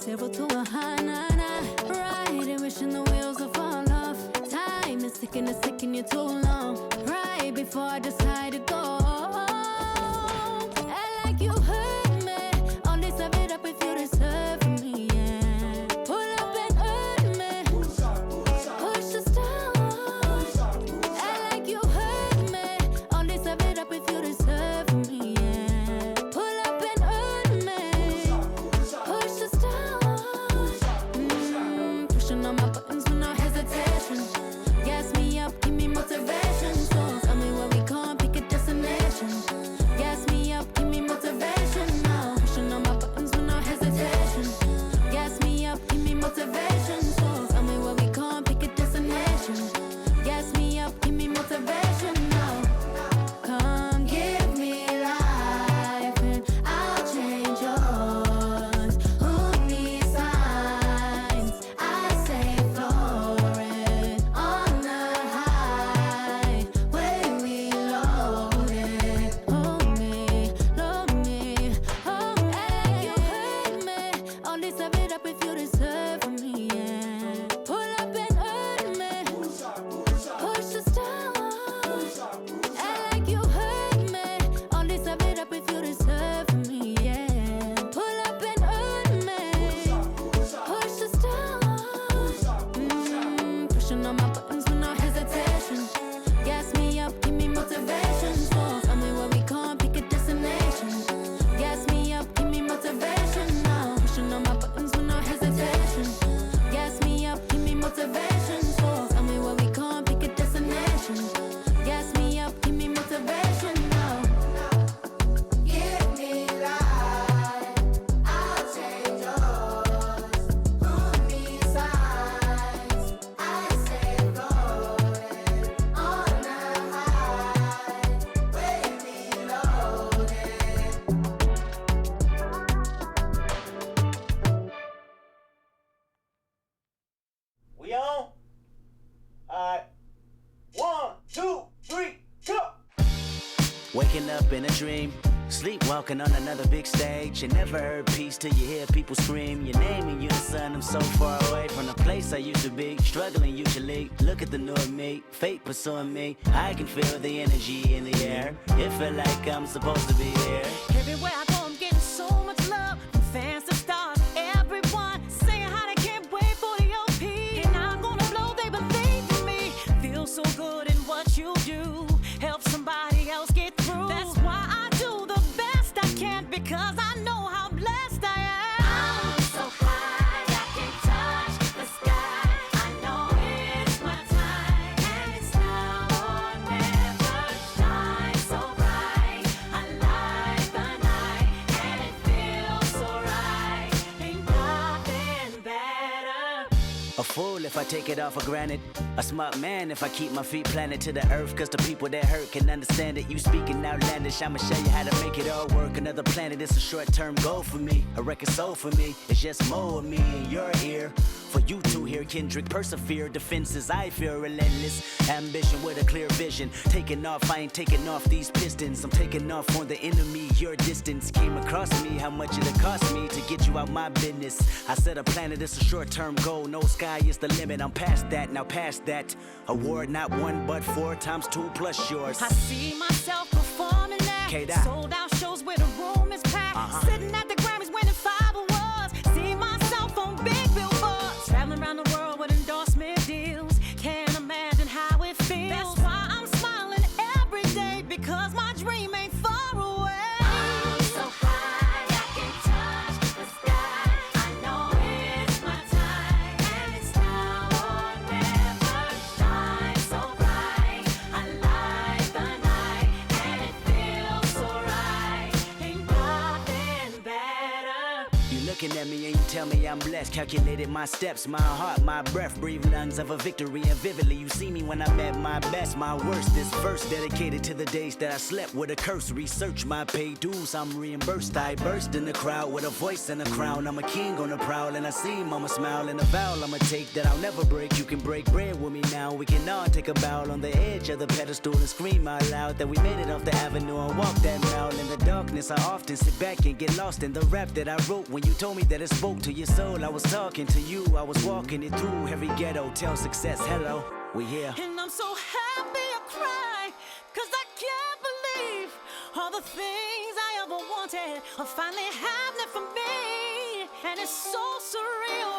0 to 100. Riding, wishing the wheels will fall off. Time is ticking, it's taking you too long. Right before I decide to go. And like you hurt me, only serve it up if you deserve from me, yeah. Pull up and hurt me, push the start. And like you hurt me, only serve it up if you deserve from me, yeah. Pull up and hurt me, push the start. Pushing on my buttons with no hesitation. Gas me up, give me motivation. So tell me where we can't pick a destination. Gas me up, give me motivation now. Pushing on my buttons with no hesitation. Gas me up, give me motivation. So tell me where we can't pick a destination. Gas me up, give me motivation now. Come give me life and I'll change yours. Who needs signs? I say florid on the highway we loaded. Hold me, love me, hold me. And you hurt me, only serve it up if you deserve from me, yeah. Pull up and hurt me, push the start. And like you hurt me, only serve it up if you deserve from me, yeah. Pull up and hurt me, push the start. Pushing on my buttons with no hesitation. Gas me up, give me motivation. So tell me where we can't pick a destination. Gas me up, give me motivation now. Pushing on my buttons with no hesitation. Gas me up, give me motivation. So tell me where we can't pick a destination. Gas me up, give me motivation now. Give me life, I'll change yours. Who needs signs? I say floated on the highway we loaded. We on? Alright. 1, 2, 3, go! Waking up in a dream, sleepwalking on another big stage. You never heard peace till you hear people scream your name in unison. I'm so far away from the place I used to be, struggling usually. Look at the new me, fate pursuing me. I can feel the energy in the air. It feel like I'm supposed to be here. Everywhere I go, I'm getting so much love from fans to stars. Everyone saying how they can't wait for the OP. And I'm gonna blow, they believe in me. Feel so good in what you do. Help somebody else get through. That's why I do the best I can, because I know how blessed I am. I'm so high, I can touch the sky. I know it's my time, and it's now or never. Shine so bright, I light the night, and it feels so right. Ain't nothing better. A fool if I take it all for granted. A smart man if I keep my feet planted to the earth. Cause the people that hurt can understand it. You speaking outlandish, I'ma show you how to make it all work. Another planet, it's a short-term goal for me. A record soul for me, it's just more of me in your ear. For you to hear Kendrick persevere. Defenses, I feel relentless. Ambition with a clear vision. Taking off, I ain't taking off these pistons. I'm taking off on the enemy. Your distance came across me. How much it'll cost me to get you out my business. I said a planet, it's a short-term goal. No sky is the limit. I'm past that, now past that. Award not 1 but 4 times 2 plus yours. I see myself performing that. K-Dot. Sold out shows where the room is packed. Sitting at the Grammys winning 5 awards. See myself on big billboards. Traveling around the world with endorsement deals. Can't imagine how it feels. That's why I'm smiling every day, because my dream ain't far away. I'm so high, I can touch the sky. I know it's my time, and it's now or never. Shine so bright, I light the night, and it feels so right. Ain't nothing better. You looking at me and you tell me I'm blessed. Calculated my steps, my heart, my breath. Breathe lungs of a victory, and vividly you see me when I'm at my best, my worst. This verse dedicated to the days that I slept with a curse. Research my pay dues, I'm reimbursed. I burst in the crowd with a voice and a crown. I'm a king on the prowl, and I see mama smile. And a vow I'ma take that I'll never break. You can break bread with me now. We can all take a bow on the edge of the pedestal and scream out loud that we made it off the avenue and walk that mile. In the darkness I often sit back and get lost in the rap that I wrote when you told me that it's spoke to your soul. I was talking to you. I was walking it through every ghetto. Tell success, hello, we here. And I'm so happy I cry, 'cause I can't believe all the things I ever wanted are finally happening for me. And it's so surreal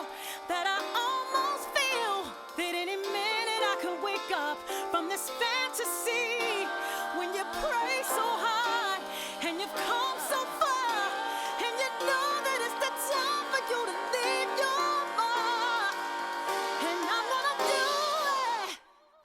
that I almost feel that any minute I could wake up from this fantasy. When you pray so hard and you've come so far, and you know that it's the time for you to leave your mark. And I'm gonna do it.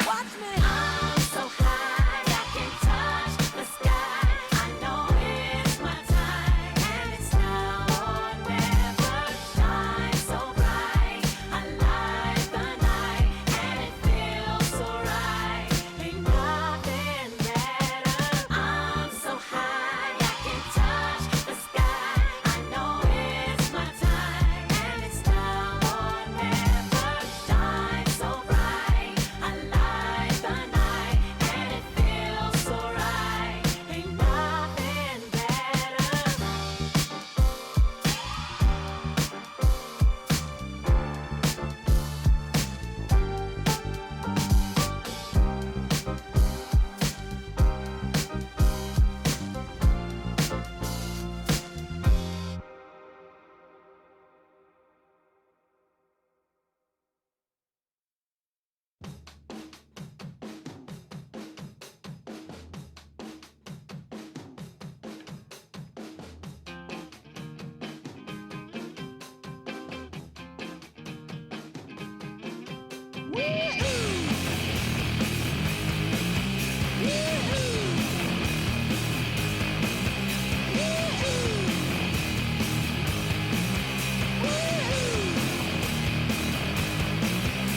Watch me. I'm so high I can touch the sky. I know it's my time, and it's now or never. Shine so bright, I light the night, and it feels so right. Ain't nothing better. I'm so high I can touch the sky. I know it's my time, and it's now or never. Shine so bright, I light the night, and it feels so right. Ain't nothing better.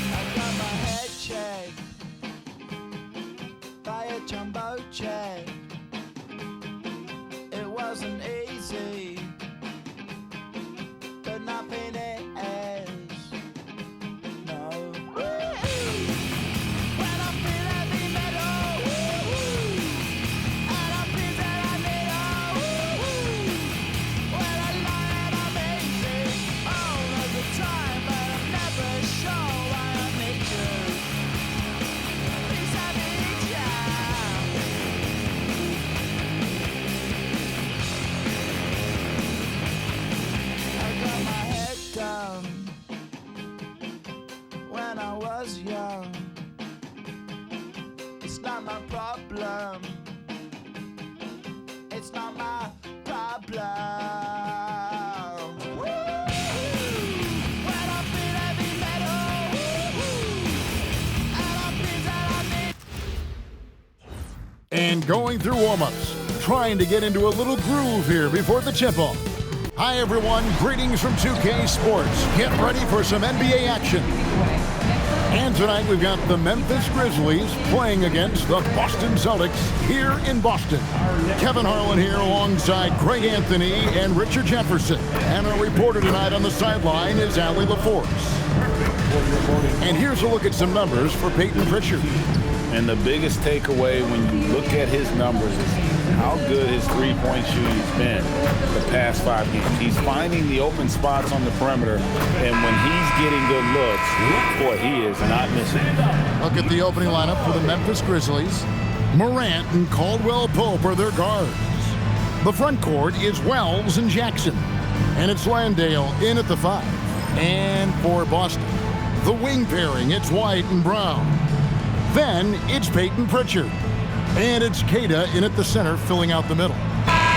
I got my head checked by a jumbo jet. It wasn't easy, but nothing is. No. When I feel heavy metal, and I feel that I need when I lie and I'm easy all of the time, but I'm never sure why I need you. Please I need ya. I got my head down when I was young. It's not my problem. It's not my problem. When I feel heavy metal, and I feel that I need. And going through warm-ups, trying to get into a little groove here before the tip-off. Hi everyone, greetings from 2K Sports. Get ready for some NBA action. And tonight we've got the Memphis Grizzlies playing against the Boston Celtics here in Boston. Kevin Harlan here alongside Greg Anthony and Richard Jefferson. And our reporter tonight on the sideline is Allie LaForce. And here's a look at some numbers for Peyton Pritchard. And the biggest takeaway when you look at his numbers is how good his three-point shooting's been the past 5 games. He's finding the open spots on the perimeter, and when he's getting good looks, boy, he is not missing. Look at the opening lineup for the Memphis Grizzlies. Morant and Caldwell-Pope are their guards. The front court is Wells and Jackson. And it's Landale in at the 5. And for Boston, the wing pairing, it's White and Brown. Then it's Peyton Pritchard. And it's Keita in at the center, filling out the middle.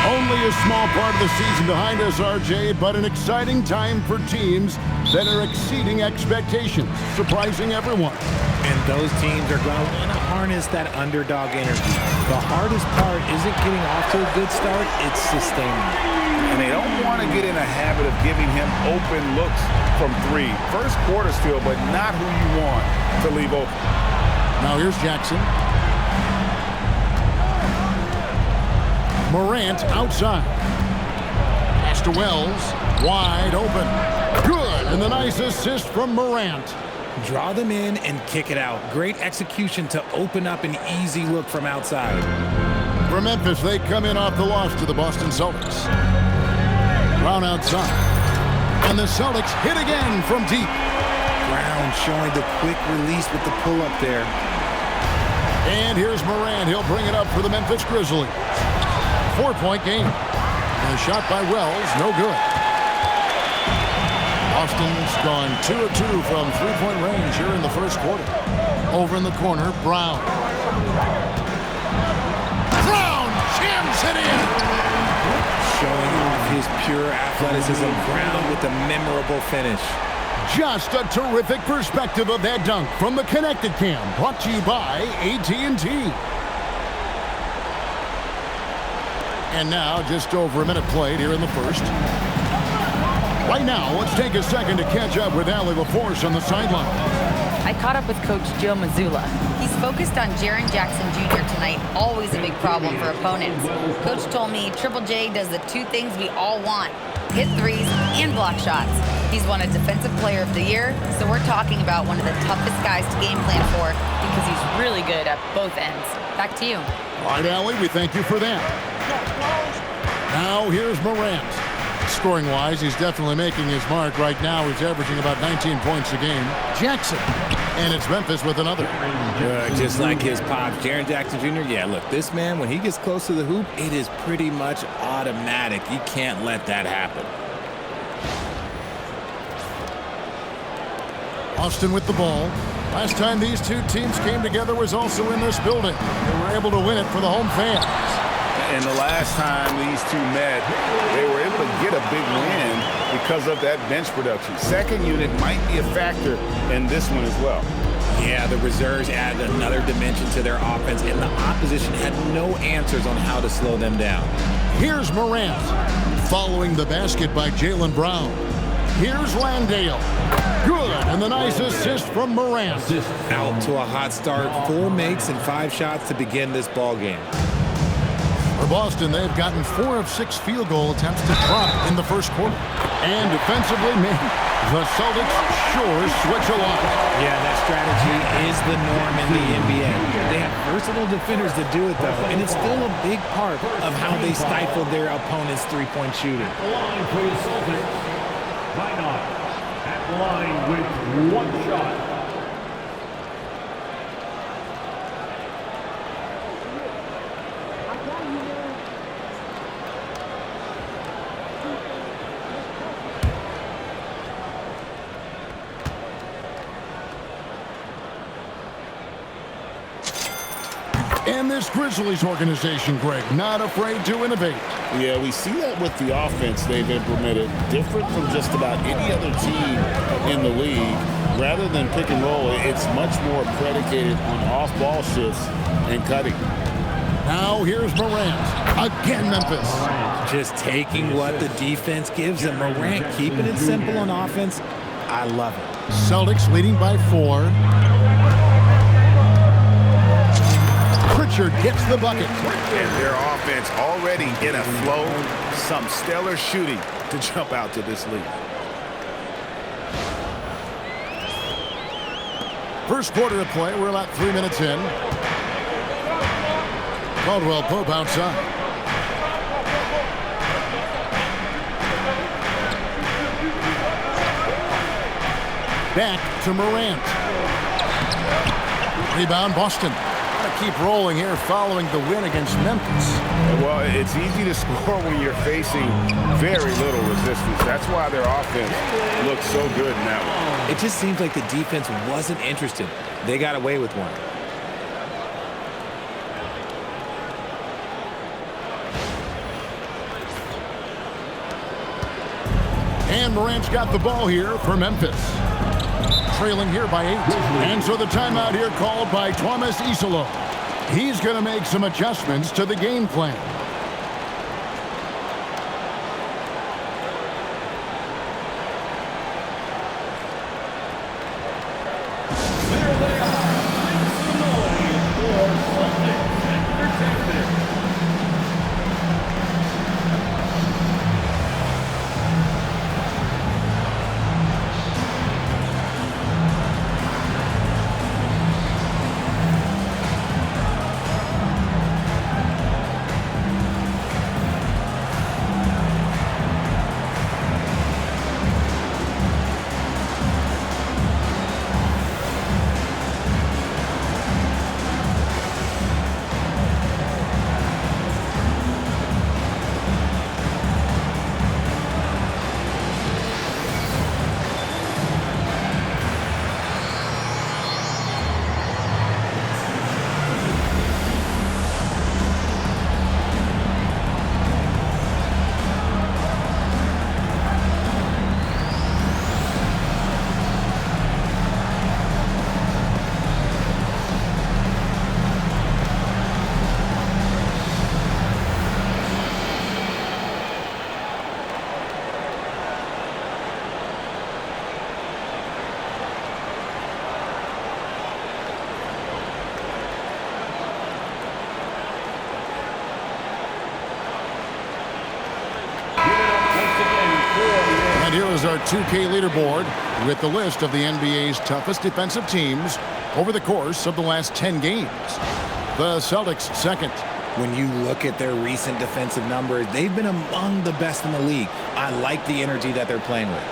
Only a small part of the season behind us, RJ, but an exciting time for teams that are exceeding expectations, surprising everyone. And those teams are going to want to harness that underdog energy. The hardest part isn't getting off to a good start, it's sustaining it. And they don't want to get in a habit of giving him open looks from 3. First quarter still, but not who you want to leave open. Now here's Jackson. Morant outside. Pass to Wells. Wide open. Good. And the nice assist from Morant. Draw them in and kick it out. Great execution to open up an easy look from outside. For Memphis, they come in off the loss to the Boston Celtics. Brown outside. And the Celtics hit again from deep. Brown showing the quick release with the pull-up there. And here's Morant. He'll bring it up for the Memphis Grizzlies. 4-point game. And a shot by Wells, no good. Austin's gone 2 of 2 from three-point range here in the first quarter. Over in the corner, Brown. Brown jams it in. Showing off his pure athleticism. Brown with a memorable finish. Just a terrific perspective of that dunk from the Connected Cam, brought to you by AT&T. And now, just over a minute played here in the first. Right now, let's take a second to catch up with Allie LaForce on the sideline. I caught up with Coach Joe Mazzulla. He's focused on Jaren Jackson Jr. tonight, always a big problem for opponents. Coach told me Triple J does the two things we all want, hit threes and block shots. He's won a Defensive Player of the Year, so we're talking about one of the toughest guys to game plan for because he's really good at both ends. Back to you. All right, Allie, we thank you for that. Now, here's Morant. Scoring-wise, he's definitely making his mark. Right now, he's averaging about 19 points a game. Jackson. And it's Memphis with another. Just like his pops, Jaren Jackson Jr. Yeah, look, this man, when he gets close to the hoop, it is pretty much automatic. You can't let that happen. Austin with the ball. Last time these two teams came together was also in this building. They were able to win it for the home fans. And the last time these two met, they were able to get a big win because of that bench production. Second unit might be a factor in this one as well. Yeah, the reserves added another dimension to their offense, and the opposition had no answers on how to slow them down. Here's Morant, following the basket by Jaylen Brown. Here's Landale. Good, and the nice assist from Morant. Out to a hot start, 4 makes and 5 shots to begin this ball game. For Boston, they've gotten 4 of 6 field goal attempts to drop in the first quarter. And defensively, man, the Celtics sure switch a lot. Yeah, that strategy is the norm in the NBA. They have versatile defenders to do it, though, and it's still a big part of how they stifle their opponent's three-point shooting. The line for the Celtics, Minot at the line with 1 shot. And this Grizzlies organization, Greg, not afraid to innovate. Yeah, we see that with the offense they've implemented, different from just about any other team in the league. Rather than pick and roll, it's much more predicated on off-ball shifts and cutting. Now here's Morant. Again, Memphis. Just taking what the defense gives them. Morant keeping it simple on offense. I love it. Celtics leading by 4. Pritchard gets the bucket. And their offense already in a flow. Some stellar shooting to jump out to this lead. First quarter of play. We're about 3 minutes in. Caldwell-Pope outside. Back to Morant. Rebound, Boston. Keep rolling here following the win against Memphis. Well, it's easy to score when you're facing very little resistance. That's why their offense looks so good in that one. It just seems like the defense wasn't interested. They got away with one. And Morant's got the ball here for Memphis. Trailing here by 8. And so the timeout here called by Thomas Isolo. He's going to make some adjustments to the game plan. is our 2K leaderboard with the list of the NBA's toughest defensive teams over the course of the last 10 games. The Celtics second. When you look at their recent defensive numbers, they've been among the best in the league. I like the energy that they're playing with.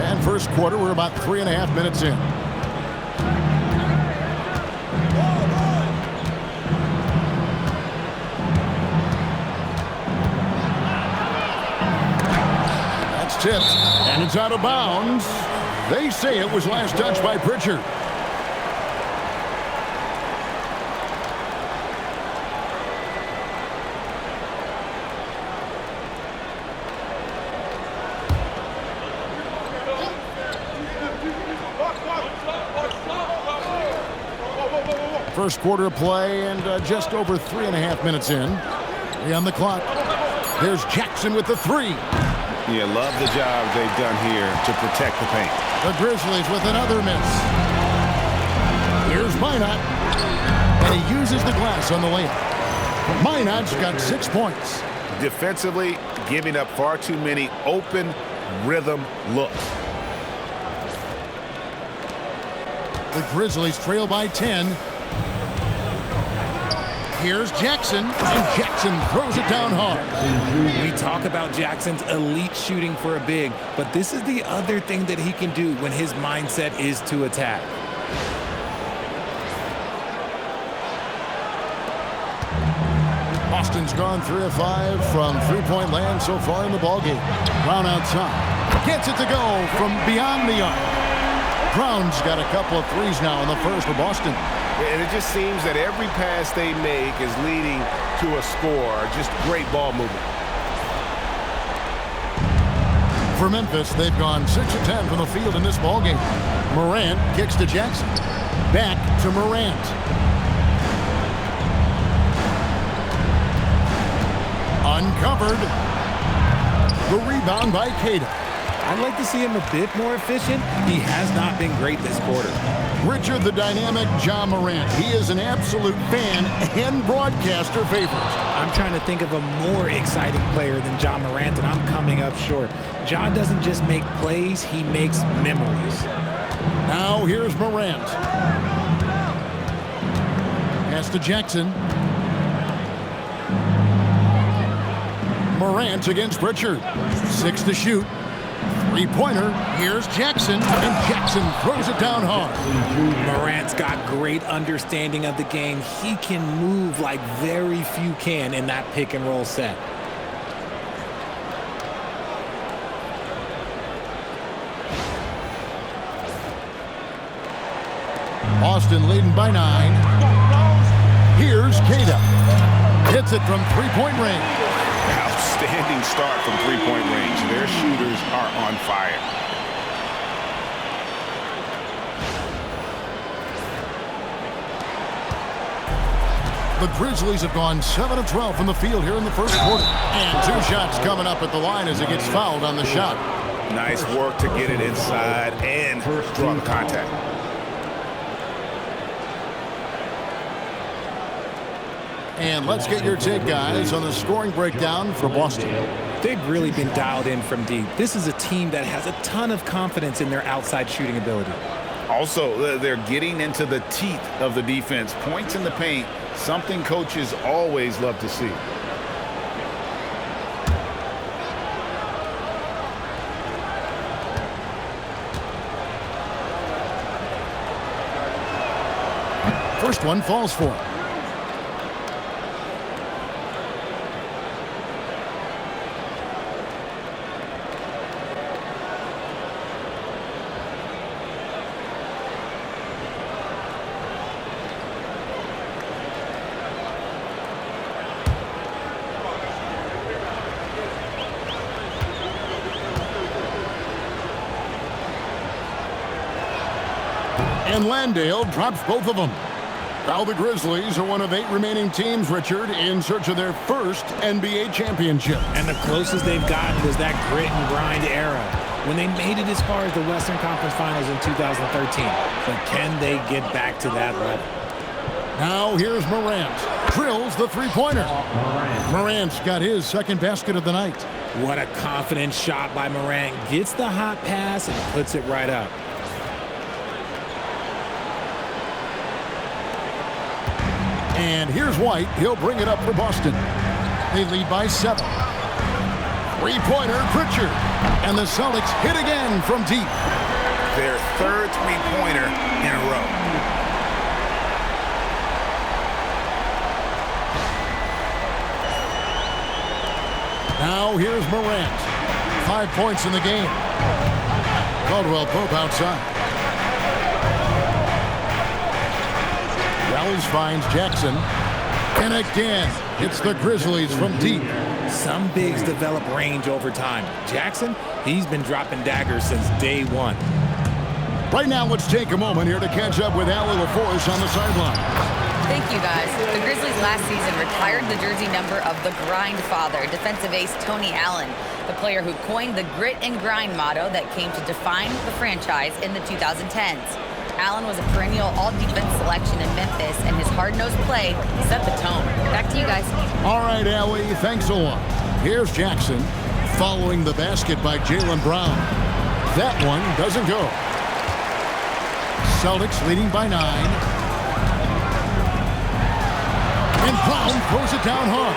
And first quarter, we're about 3.5 minutes in. That's tipped, and it's out of bounds. They say it was last touched by Pritchard. First quarter of play and just over 3.5 minutes in. 3 on the clock. There's Jackson with the 3. Yeah, love the job they've done here to protect the paint. The Grizzlies with another miss. Here's Minot. And he uses the glass on the layup. Minot's got 6 points. Defensively, giving up far too many open rhythm looks. The Grizzlies trail by 10. Here's Jackson, and Jackson throws it down hard. We talk about Jackson's elite shooting for a big, but this is the other thing that he can do when his mindset is to attack. Boston's gone 3 of 5 from three-point land so far in the ballgame. Brown outside. Gets it to go from beyond the arc. Brown's got a couple of threes now in the first for Boston. And it just seems that every pass they make is leading to a score. Just great ball movement. For Memphis, they've gone 6 of 10 from the field in this ballgame. Morant kicks to Jackson. Back to Morant. Uncovered. The rebound by Cato. I'd like to see him a bit more efficient. He has not been great this quarter. Richard the dynamic Ja Morant. He is an absolute fan and broadcaster favorite. I'm trying to think of a more exciting player than Ja Morant, and I'm coming up short. Ja doesn't just make plays, he makes memories. Now here's Morant. Pass to Jackson. Morant against Pritchard. 6 to shoot. Three-pointer. Here's Jackson, and Jackson throws it down hard. Morant's got great understanding of the game. He can move like very few can in that pick-and-roll set. Boston leading by 9. Here's Cato. Hits it from three-point range. Outstanding start from three-point range. Their shooters are on fire. The Grizzlies have gone 7 of 12 from the field here in the first quarter. And 2 shots coming up at the line as he gets fouled on the shot. Nice work to get it inside and draw the contact. And let's get your take, guys, on the scoring breakdown for Boston. They've really been dialed in from deep. This is a team that has a ton of confidence in their outside shooting ability. Also, they're getting into the teeth of the defense. Points in the paint, something coaches always love to see. First one falls for him. And Landale drops both of them. Now the Grizzlies are one of 8 remaining teams, Richard, in search of their first NBA championship. And the closest they've gotten was that grit and grind era. when they made it as far as the Western Conference Finals in 2013. But can they get back to that level? Now here's Morant. Drills the three-pointer. Morant's got his second basket of the night. What a confident shot by Morant. Gets the hot pass and puts it right up. And here's White. He'll bring it up for Boston. They lead by 7. Three-pointer, Pritchard. And the Celtics hit again from deep. Their third three-pointer in a row. Now here's Morant. 5 points in the game. Caldwell-Pope outside. Wells finds Jackson. And again, it's the Grizzlies from deep. Some bigs develop range over time. Jackson, he's been dropping daggers since day one. Right now, let's take a moment here to catch up with Allie LaForce on the sideline. Thank you, guys. The Grizzlies last season retired the jersey number of the grind father, defensive ace Tony Allen, the player who coined the grit and grind motto that came to define the franchise in the 2010s. Allen was a perennial all-defense selection in Memphis, and his hard-nosed play set the tone. Back to you guys. All right, Allie, thanks a lot. Here's Jackson following the basket by Jaylen Brown. That one doesn't go. Celtics leading by 9. And Brown throws it down hard.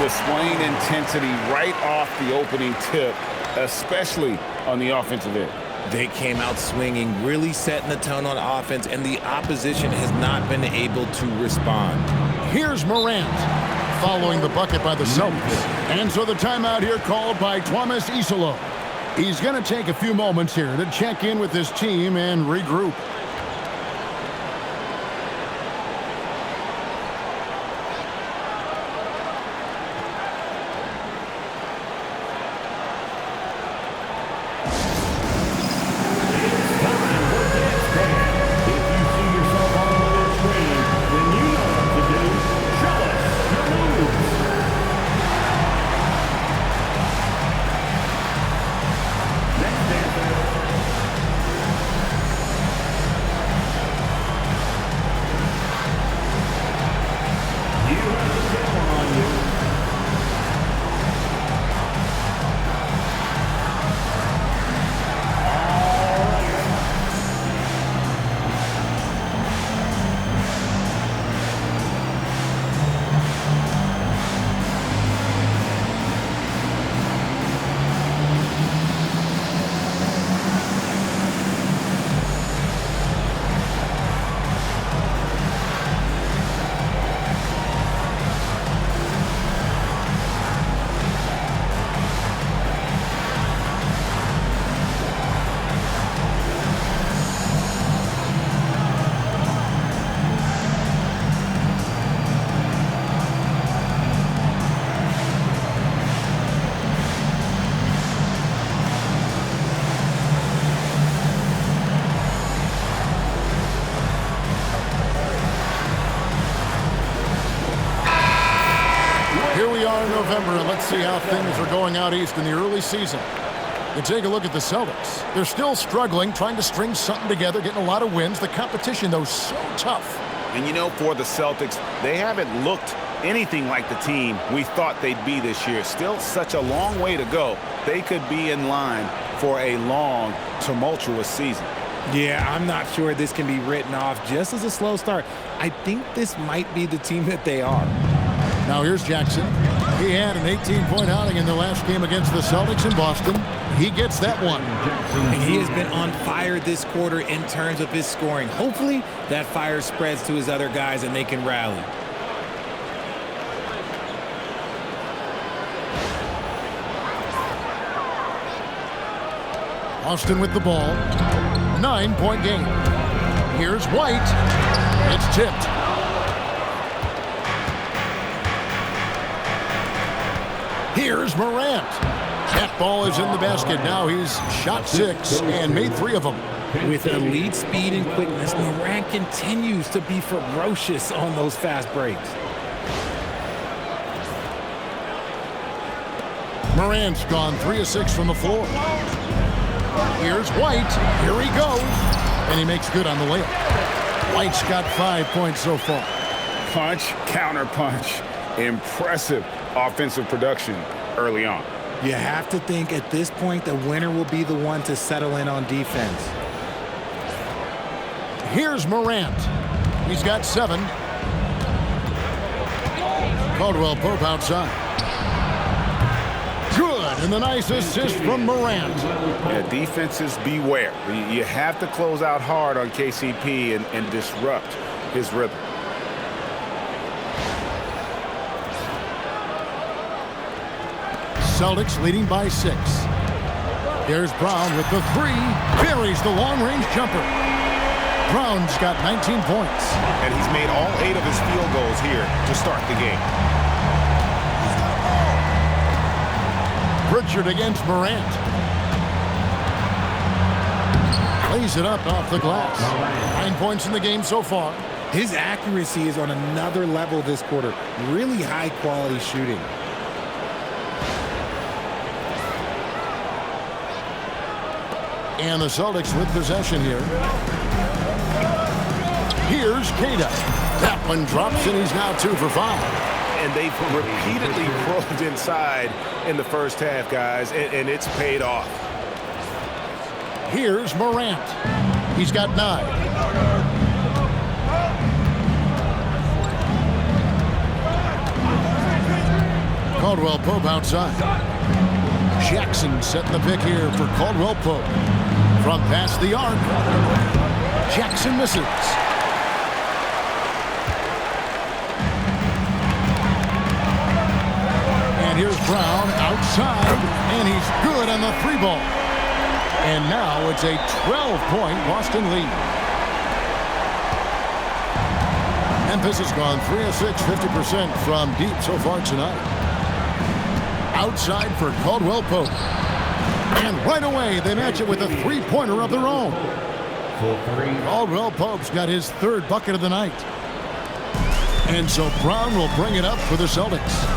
Displaying intensity right off the opening tip, especially on the offensive end. They came out swinging, really setting the tone on offense, and the opposition has not been able to respond. Here's Morant following the bucket by the Celtics. And so the timeout here called by Thomas Isolo. He's going to take a few moments here to check in with his team and regroup. November, and let's see how things are going out east in the early season. You take a look at the Celtics. They're still struggling, trying to string something together, getting a lot of wins. The competition, though, so tough. And you know, for the Celtics, they haven't looked anything like the team we thought they'd be this year. Still such a long way to go. They could be in line for a long, tumultuous season. Yeah, I'm not sure this can be written off just as a slow start. I think this might be the team that they are. Now here's Jackson. He had an 18-point outing in the last game against the Celtics in Boston. He gets that one. And he has been on fire this quarter in terms of his scoring. Hopefully that fire spreads to his other guys and they can rally. Austin with the ball. 9-point game. Here's White. It's tipped. Here's Morant. That ball is in the basket. Now he's shot 6 and made 3 of them. With elite speed and quickness, Morant continues to be ferocious on those fast breaks. Morant's gone 3 of 6 from the floor. Here's White. Here he goes. And he makes good on the layup. White's got 5 points so far. Punch, counter punch. Impressive offensive production early on. You have to think at this point the winner will be the one to settle in on defense. Here's Morant. He's got 7. Caldwell-Pope outside. Good, and the nice assist from Morant. Yeah, defenses beware. You have to close out hard on KCP and disrupt his rhythm. Celtics leading by 6. Here's Brown with the 3. Buries the long-range jumper. Brown's got 19 points. And he's made all 8 of his field goals here to start the game. Pritchard against Morant. Lays it up off the glass. 9 points in the game so far. His accuracy is on another level this quarter. Really high-quality shooting. And the Celtics with possession here. Here's Kenta. That one drops, and he's now 2 for 5. And they've repeatedly probed inside in the first half, guys, and it's paid off. Here's Morant. He's got 9. Caldwell-Pope outside. Jackson setting the pick here for Caldwell-Pope. From past the arc. Jackson misses. And here's Brown outside, and he's good on the 3 ball. And now it's a 12-point Boston lead. Memphis has gone 3 of 6, 50% from deep so far tonight. Outside for Caldwell-Pope. And right away, they match it with a 3-pointer of their own. Caldwell-Pope's got his 3rd bucket of the night. And so Brown will bring it up for the Celtics.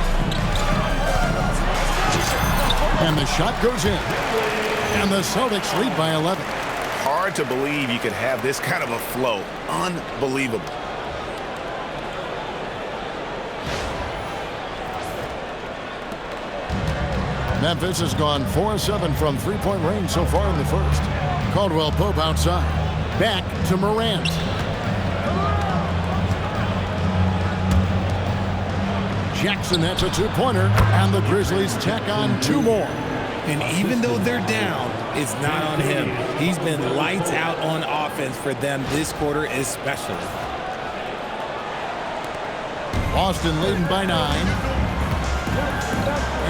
And the shot goes in. And the Celtics lead by 11. Hard to believe you could have this kind of a flow. Unbelievable. Memphis has gone 4 of 7 from 3-point range so far in the first. Caldwell-Pope outside. Back to Morant. Jackson, that's a 2-pointer. And the Grizzlies tack on 2 more. And even though they're down, it's not on him. He's been lights out on offense for them this quarter especially. Boston leading by 9.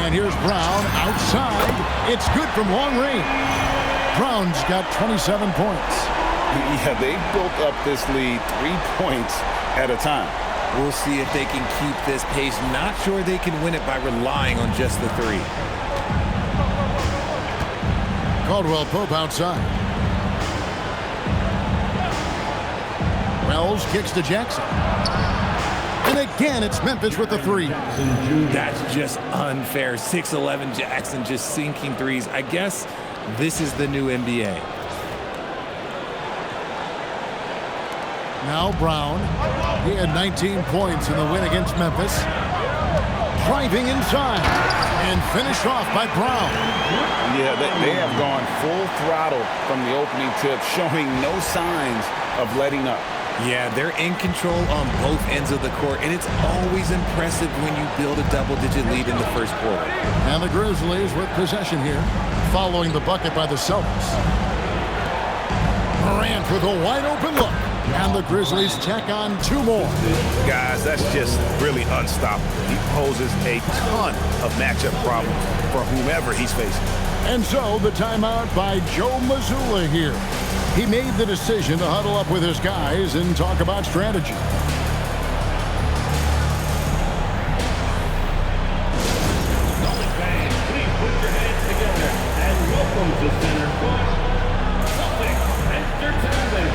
And here's Brown outside. It's good from long range. Brown's got 27 points. Yeah, they've built up this lead 3 points at a time. We'll see if they can keep this pace. Not sure they can win it by relying on just the 3. Caldwell-Pope outside. Wells kicks to Jackson. And again, it's Memphis with the 3. That's just unfair. 6'11" Jackson just sinking 3s. I guess this is the new NBA. Now Brown. He had 19 points in the win against Memphis. Driving inside. And finished off by Brown. Yeah, they have gone full throttle from the opening tip, showing no signs of letting up. Yeah, they're in control on both ends of the court, and it's always impressive when you build a double-digit lead in the first quarter. And the Grizzlies with possession here, following the bucket by the Celtics. Morant with a wide-open look, and the Grizzlies tack on 2 more. Guys, that's just really unstoppable. He poses a ton of matchup problems for whomever he's facing. And so the timeout by Joe Mazzulla here. He made the decision to huddle up with his guys and talk about strategy. Celtics fans, please put your hands together and welcome to center court, Celtics Entertainment.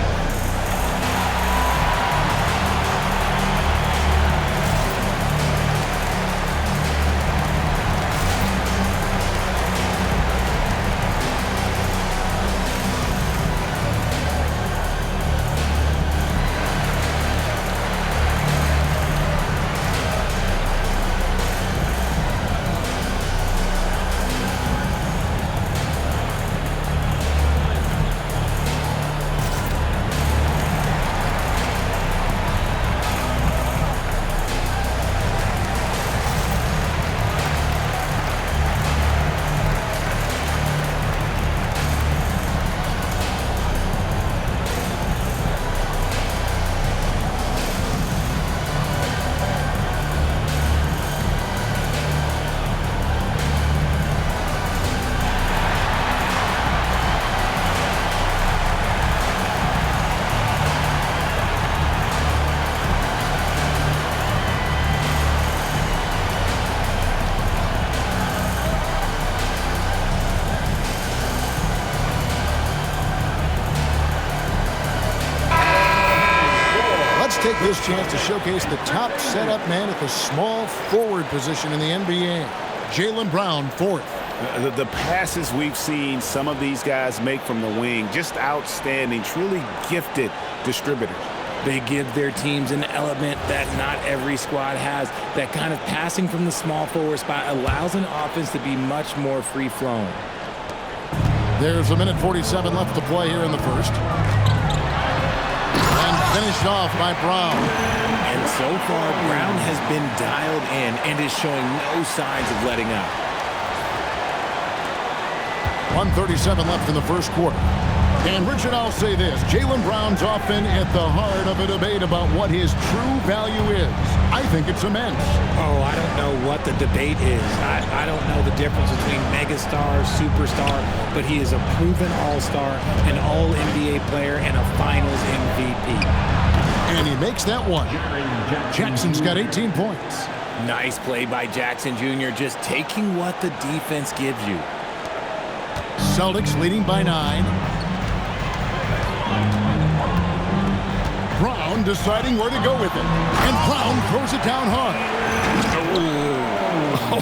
this chance to showcase the top setup man at the small forward position in the NBA. Jaylen Brown, fourth. The passes we've seen some of these guys make from the wing, just outstanding, truly gifted distributors. They give their teams an element that not every squad has. That kind of passing from the small forward spot allows an offense to be much more free-flowing. There's a minute 47 left to play here in the first. And finished off by Brown. And so far, Brown has been dialed in and is showing no signs of letting up. 1:37 left in the first quarter. And Richard, I'll say this. Jaylen Brown's often at the heart of a debate about what his true value is. I think it's immense. Oh, I don't know what the debate is. I don't know the difference between megastar, superstar, but he is a proven all-star, an all-NBA player, and a finals MVP. And he makes that one. Jackson's got 18 points. Nice play by Jackson Jr., just taking what the defense gives you. Celtics leading by 9. Brown deciding where to go with it. And Brown throws it down hard.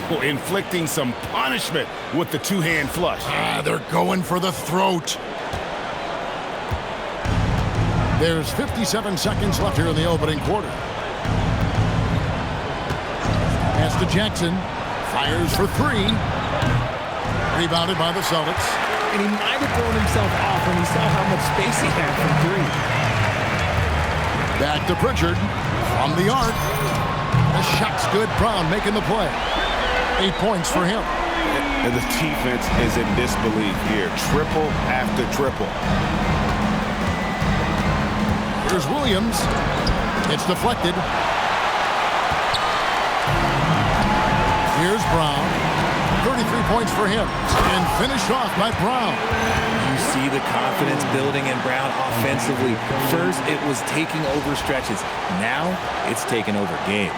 Oh, inflicting some punishment with the two-hand flush. They're going for the throat. There's 57 seconds left here in the opening quarter. Pass to Jackson. Fires for 3. Rebounded by the Celtics. And he might have thrown himself off when he saw how much space he had from 3. Back to Pritchard from the arc. The shot's good. Brown making the play. 8 points for him. And the defense is in disbelief here. Triple after triple. Here's Williams. It's deflected. Here's Brown. 33 points for him. And finished off by Brown. You see the confidence building in Brown offensively. First, it was taking over stretches. Now, it's taking over games.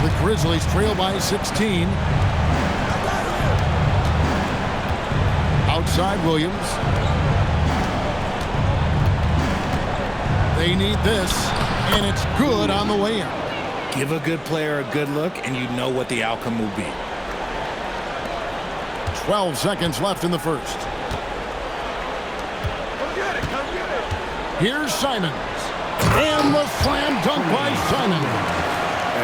The Grizzlies trail by 16. Outside Williams. They need this, and it's good on the way in. Give a good player a good look, and you know what the outcome will be. 12 seconds left in the first. Here's Simons. And the slam dunk by Simons.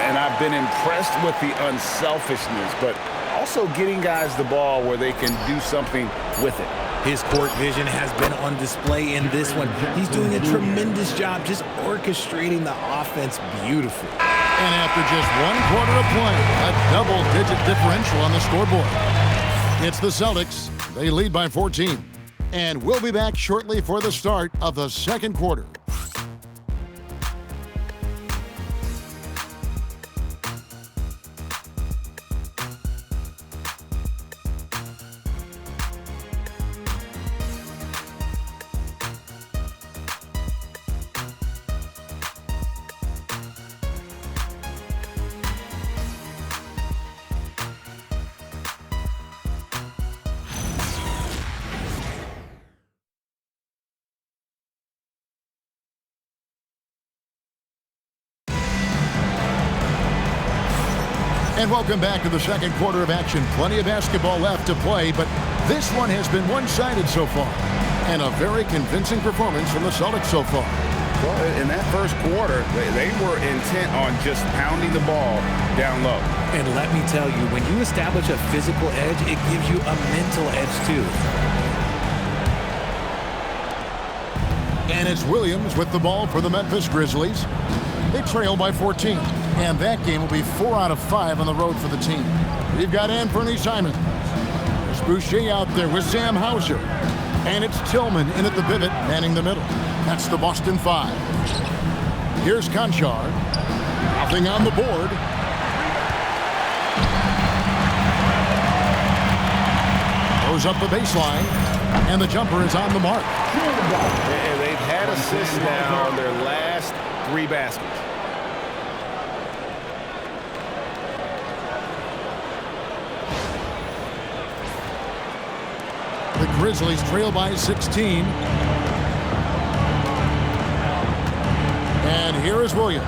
And I've been impressed with the unselfishness, but also getting guys the ball where they can do something with it. His court vision has been on display in this one. He's doing a tremendous job just orchestrating the offense beautifully. And after just 1 quarter of play, a double-digit differential on the scoreboard. It's the Celtics. They lead by 14. And we'll be back shortly for the start of the second quarter. And welcome back to the second quarter of action. Plenty of basketball left to play, but this one has been one-sided so far. And a very convincing performance from the Celtics so far. Well, in that first quarter, they were intent on just pounding the ball down low. And let me tell you, when you establish a physical edge, it gives you a mental edge too. And it's Williams with the ball for the Memphis Grizzlies. They trail by 14. And that game will be 4 out of 5 on the road for the team. We've got Anthony Simons. There's Boucher out there with Sam Hauser. And it's Tillman in at the pivot, manning the middle. That's the Boston 5. Here's Conchar. Nothing on the board. Goes up the baseline. And the jumper is on the mark. And they've had assists now on their last 3 baskets. The Grizzlies trail by 16. And here is Williams.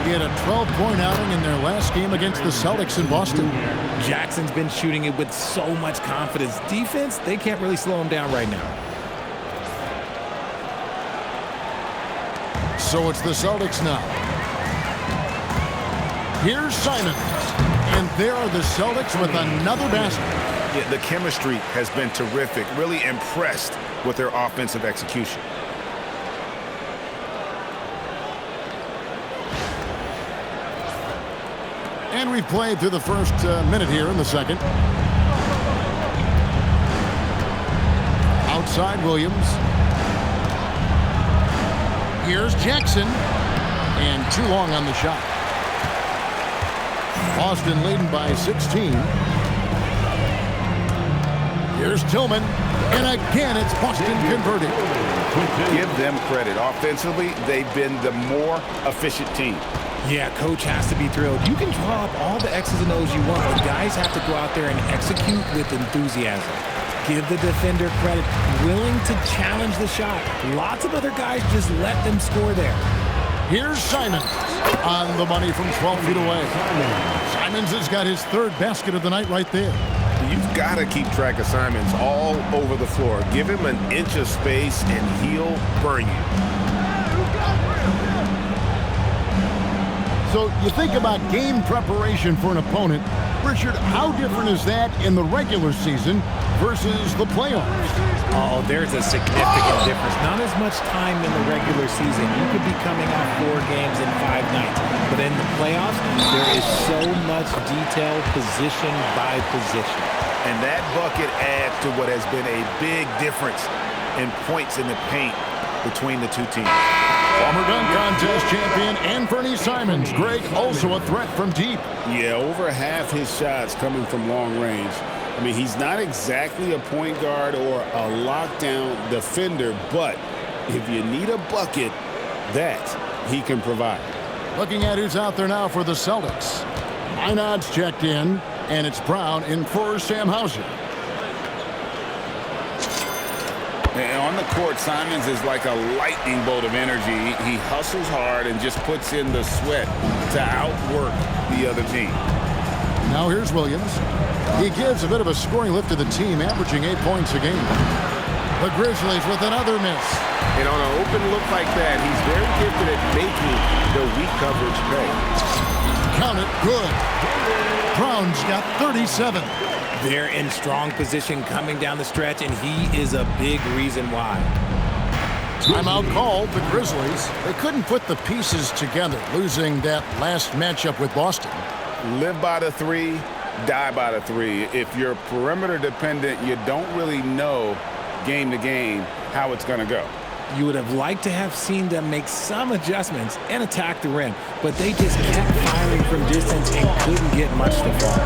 He had a 12-point outing in their last game against the Celtics in Boston. Jackson's been shooting it with so much confidence. Defense, they can't really slow him down right now. So it's the Celtics now. Here's Simons. And there are the Celtics with another basket. Yeah, the chemistry has been terrific. Really impressed with their offensive execution. And we've played through the first minute here in the second. Outside Williams. Here's Jackson. And too long on the shot. Boston leading by 16. Here's Tillman. And again, it's Boston converted. Give them credit. Offensively, they've been the more efficient team. Yeah, coach has to be thrilled. You can draw up all the X's and O's you want, but guys have to go out there and execute with enthusiasm. Give the defender credit, willing to challenge the shot. Lots of other guys just let them score there. Here's Simons on the money from 12 feet away. Simons has got his third basket of the night right there. You've got to keep track of Simons all over the floor. Give him an inch of space and he'll burn you. So you think about game preparation for an opponent. Richard, how different is that in the regular season versus the playoffs? Oh, there's a significant difference. Not as much time in the regular season. You could be coming off 4 games in 5 nights. But in the playoffs, there is so much detail position by position. And that bucket adds to what has been a big difference in points in the paint between the two teams. Former dunk contest champion Anthony Simons. Greg, also a threat from deep. Yeah, over half his shots coming from long range. I mean, he's not exactly a point guard or a lockdown defender, but if you need a bucket, that he can provide. Looking at who's out there now for the Celtics. Einad's checked in, and it's Brown in for Sam Hauser. And on the court, Simons is like a lightning bolt of energy. He hustles hard and just puts in the sweat to outwork the other team. Now here's Williams. He gives a bit of a scoring lift to the team, averaging 8 points a game. The Grizzlies with another miss. And on an open look like that, he's very gifted at making the weak coverage pay. Count it, good. Brown's got 37. They're in strong position coming down the stretch, and he is a big reason why. Timeout called, the Grizzlies. They couldn't put the pieces together, losing that last matchup with Boston. Live by the 3, die by the 3. If you're perimeter dependent, you don't really know game to game how it's going to go. You would have liked to have seen them make some adjustments and attack the rim, but they just kept firing from distance and couldn't get much to fall.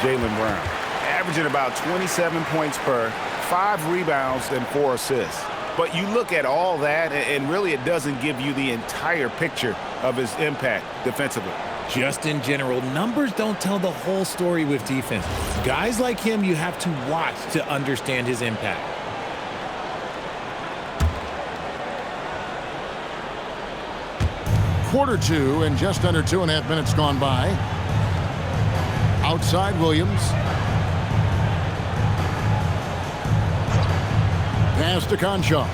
Jaylen Brown, averaging about 27 points per, 5 rebounds, and 4 assists. But you look at all that, and really it doesn't give you the entire picture of his impact defensively. Just in general, numbers don't tell the whole story with defense. Guys like him, you have to watch to understand his impact. Quarter two and just under 2.5 minutes gone by. Outside Williams. Pass to Concho.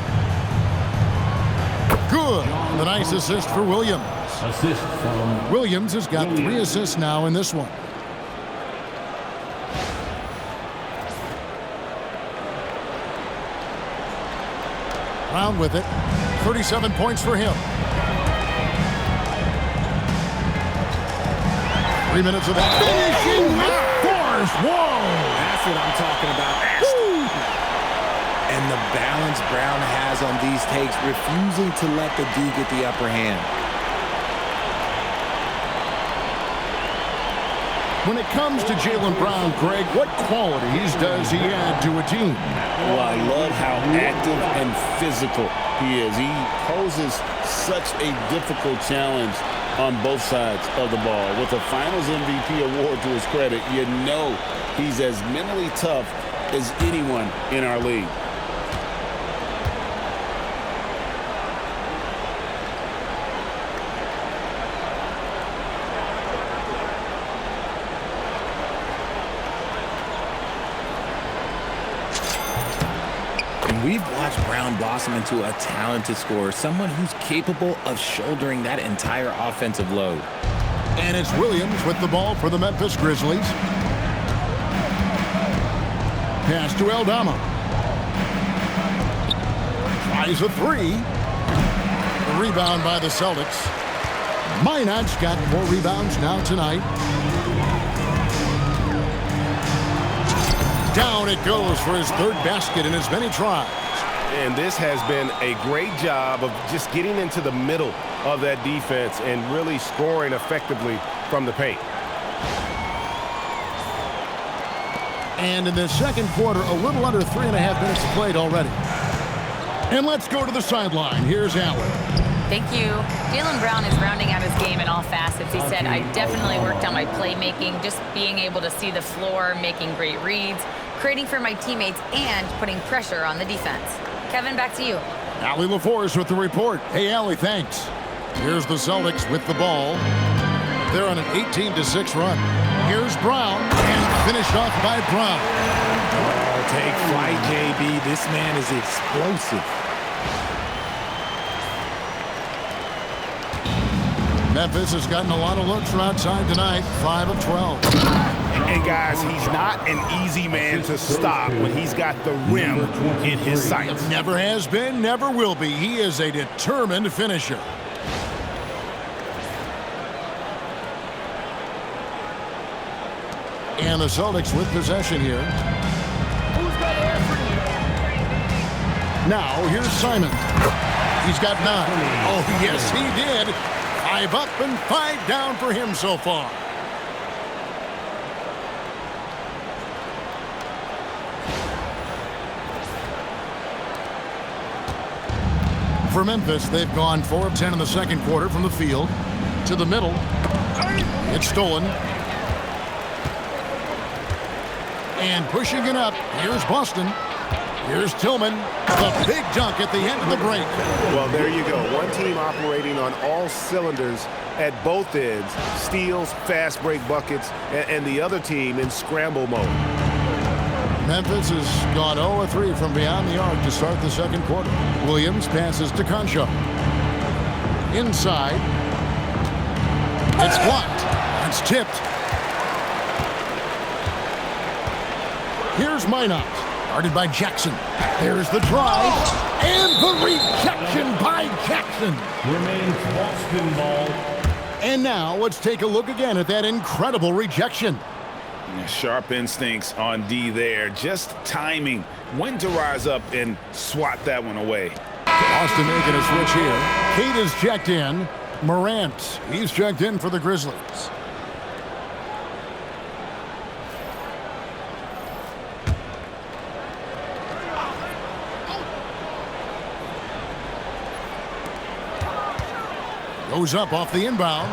Good. The nice assist for Williams. Assist from Williams has got 3 assists now in this one. Brown with it. 37 points for him. 3 minutes of that. Finishing with force. Whoa! That's what I'm talking about. And the balance Brown has on these takes, refusing to let the D get the upper hand. When it comes to Jaylen Brown, Greg, what qualities does he add to a team? Well, I love how active and physical he is. He poses such a difficult challenge on both sides of the ball. With a Finals MVP award to his credit, you know he's as mentally tough as anyone in our league. We've watched Brown blossom into a talented scorer, someone who's capable of shouldering that entire offensive load. And it's Williams with the ball for the Memphis Grizzlies. Pass to Aldama. Tries a 3. The rebound by the Celtics. Minot's got 4 rebounds now tonight. Down it goes for his 3rd basket in as many tries. And this has been a great job of just getting into the middle of that defense and really scoring effectively from the paint. And in the second quarter, a little under 3.5 minutes played already. And let's go to the sideline. Here's Allen. Thank you. Jaylen Brown is rounding out his game in all facets. He said, I definitely worked on my playmaking, just being able to see the floor, making great reads, creating for my teammates, and putting pressure on the defense. Kevin, back to you. Allie LaForce with the report. Hey, Allie, thanks. Here's the Celtics with the ball. They're on an 18-6 run. Here's Brown, and finished off by Brown. Oh, take flight, JB. This man is explosive. Memphis has gotten a lot of looks from outside tonight, 5 of 12. And guys, he's not an easy man to stop when he's got the rim in his sights. Never has been, never will be. He is a determined finisher. And the Celtics with possession here. Now, here's Simon. He's got 9. Oh, yes, he did. 5 up and 5 down for him so far. For Memphis, they've gone 4 of 10 in the second quarter from the field to the middle. It's stolen. And pushing it up, here's Boston. Here's Tillman, the big dunk at the end of the break. Well, there you go. One team operating on all cylinders at both ends. Steals, fast break buckets, and the other team in scramble mode. Memphis has gone 0 of 3 from beyond the arc to start the second quarter. Williams passes to Concho. Inside. It's blocked. It's tipped. Here's Minot. Guarded by Jackson. There's the drive. And the rejection by Jackson. remains Boston ball. And now let's take a look again at that incredible rejection. Sharp instincts on D there. Just timing when to rise up and swat that one away. Boston making a switch here. Kate is checked in. Morant, he's checked in for the Grizzlies. Goes up off the inbound.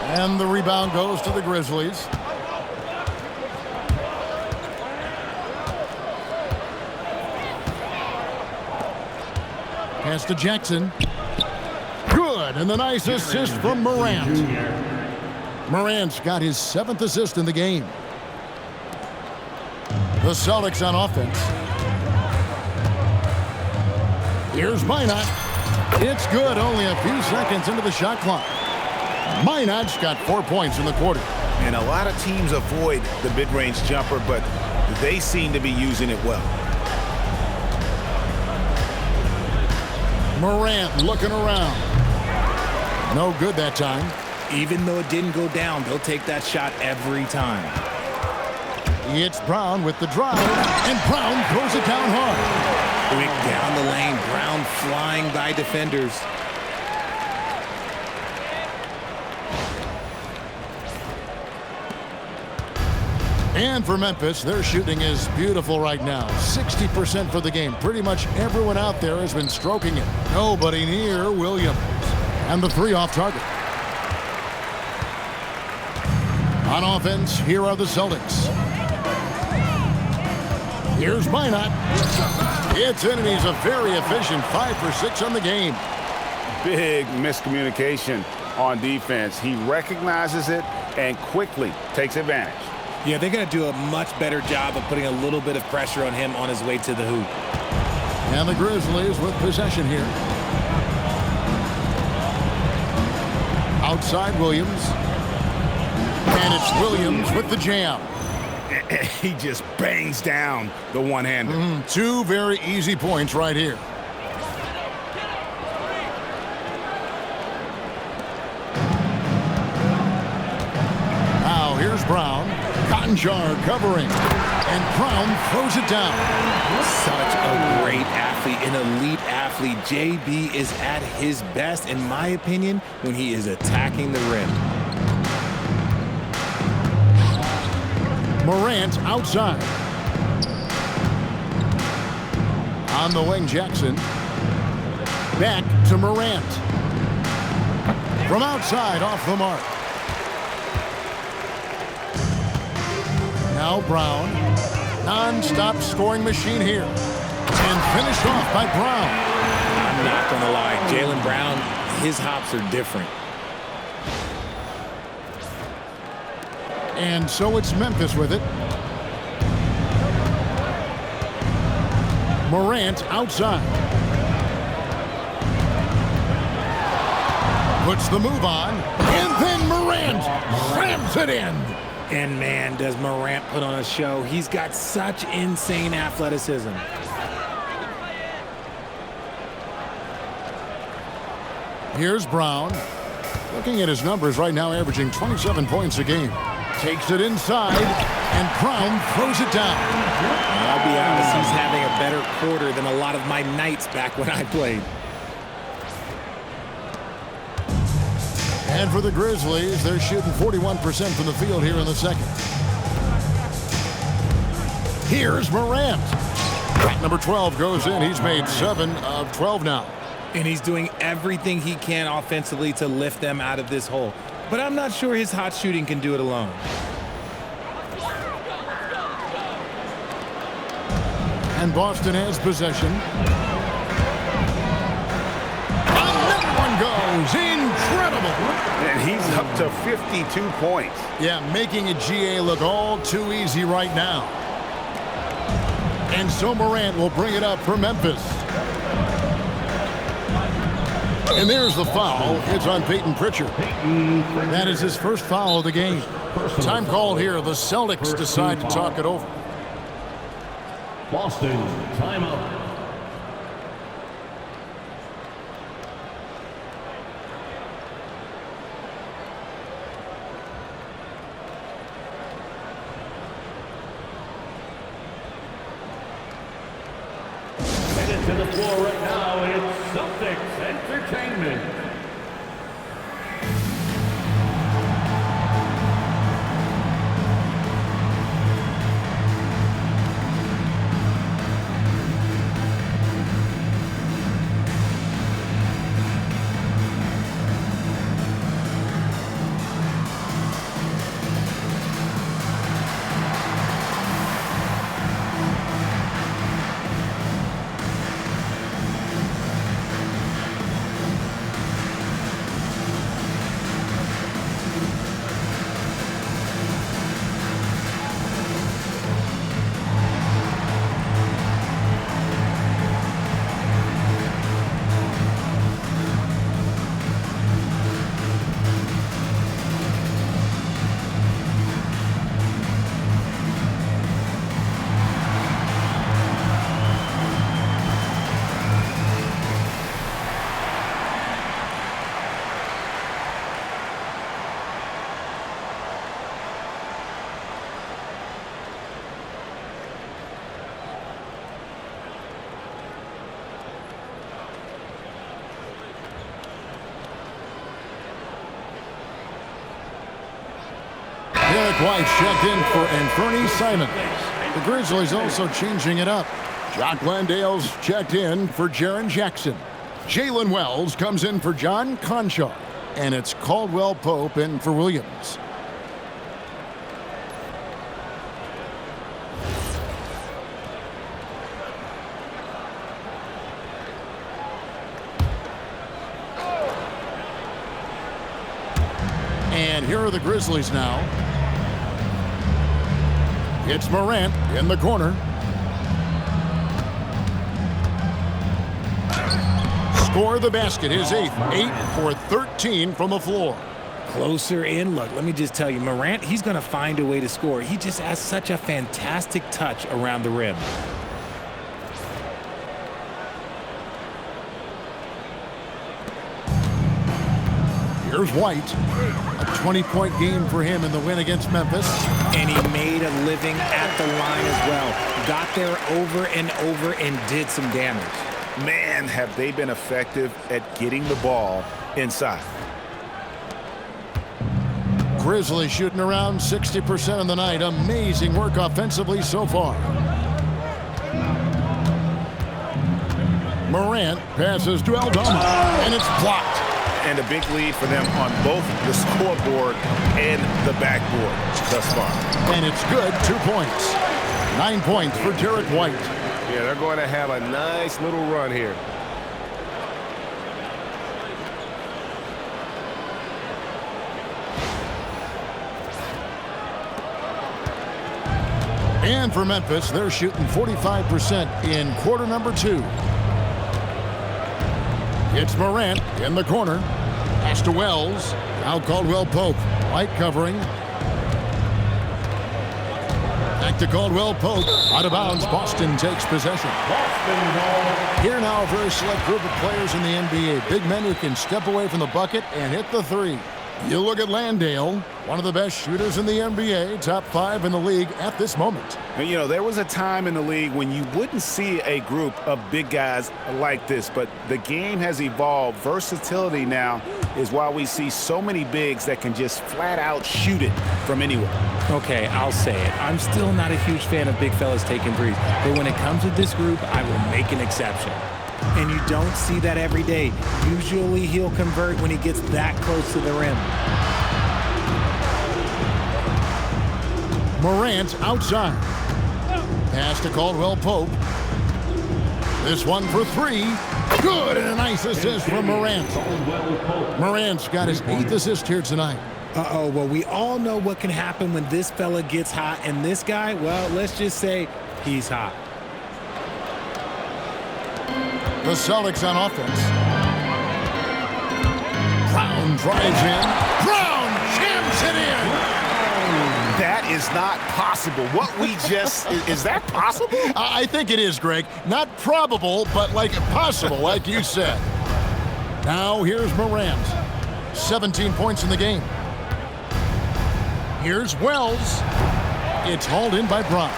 And the rebound goes to the Grizzlies. Pass to Jackson. Good, and the nice assist from Morant. Morant's got his 7th assist in the game. The Celtics on offense. Here's Minot. It's good, only a few seconds into the shot clock. Minot's got 4 points in the quarter. And a lot of teams avoid the mid-range jumper, but they seem to be using it well. Morant looking around. No good that time. Even though it didn't go down, they'll take that shot every time. It's Brown with the drive, and Brown throws it down hard. Quick down the lane, Brown flying by defenders. And for Memphis, their shooting is beautiful right now. 60% for the game. Pretty much everyone out there has been stroking it. Nobody near Williams. And the 3 off target. On offense, here are the Celtics. Here's Minot. It's in, and he's a very efficient 5 for 6 on the game. Big miscommunication on defense. He recognizes it and quickly takes advantage. Yeah, they're going to do a much better job of putting a little bit of pressure on him on his way to the hoop. And the Grizzlies with possession here. Outside Williams. And it's Williams with the jam. He just bangs down the one-hander. 2 very easy points right here. Now here's Brown. Cotton Jar covering. And Brown throws it down. Such a great athlete, an elite athlete. JB is at his best, in my opinion, when he is attacking the rim. Morant outside. On the wing, Jackson. Back to Morant. From outside, off the mark. Now Brown. Non-stop scoring machine here. And finished off by Brown. I'm not going to lie. Jaylen Brown, his hops are different. And so it's Memphis with it. Morant outside. Puts the move on. And then Morant slams it in. And man, does Morant put on a show. He's got such insane athleticism. Here's Brown. Looking at his numbers right now, averaging 27 points a game. Takes it inside, and Brown throws it down. I'll be honest, he's having a better quarter than a lot of my nights back when I played. And for the Grizzlies, they're shooting 41% from the field here in the second. Here's Morant. Number 12 goes in. He's made 7 of 12 now. And he's doing everything he can offensively to lift them out of this hole. But I'm not sure his hot shooting can do it alone. And Boston has possession. Another one goes. Incredible. And he's up to 52 points. Yeah, making a GA look all too easy right now. And so Morant will bring it up for Memphis. And there's the foul. It's on Peyton Pritchard. That is his first foul of the game. Time called here. The Celtics decide to talk it over. Boston, timeout. Headed to the floor right now, it's Celtics Entertainment. Derrick White checked in for Anthony Simons. The Grizzlies also changing it up. Jock Landale's checked in for Jaren Jackson. Jalen Wells comes in for John Conchar. And it's Caldwell-Pope in for Williams. And here are the Grizzlies now. It's Morant in the corner. Score the basket, his 8th. 8 for 13 from the floor. Closer in. Look, let me just tell you, Morant, he's going to find a way to score. He just has such a fantastic touch around the rim. Here's White. A 20-point game for him in the win against Memphis. And he made a living at the line as well. Got there over and over and did some damage. Man, have they been effective at getting the ball inside. Grizzlies shooting around 60% of the night. Amazing work offensively so far. Morant passes to Aldama, and it's blocked. And a big lead for them on both the scoreboard and the backboard thus far. And it's good, 2 points. 9 points for Derrick White. Yeah, they're going to have a nice little run here. And for Memphis, they're shooting 45% in quarter number 2. It's Morant in the corner. Pass to Wells. Now Caldwell-Pope. White covering. Back to Caldwell-Pope. Out of bounds. Boston takes possession. Here now a very select group of players in the NBA. Big men who can step away from the bucket and hit the three. You look at Landale, one of the best shooters in the NBA, top 5 in the league at this moment. And, you know, there was a time in the league when you wouldn't see a group of big guys like this, but the game has evolved. Versatility now is why we see so many bigs that can just flat out shoot it from anywhere. Okay, I'll say it. I'm still not a huge fan of big fellas taking threes, but when it comes to this group, I will make an exception. And you don't see that every day. Usually he'll convert when he gets that close to the rim. Morant outside. Pass to Caldwell-Pope. This one for 3. Good, and a nice assist from Morant. Morant's got his 8th assist here tonight. Uh-oh, well, we all know what can happen when this fella gets hot, and this guy, well, let's just say he's hot. The Celtics on offense. Brown drives in. Brown jams it in. That is not possible. What we just, is that possible? I think it is, Greg. Not probable, but like possible, like you said. Now here's Morant. 17 points in the game. Here's Wells. It's hauled in by Brown.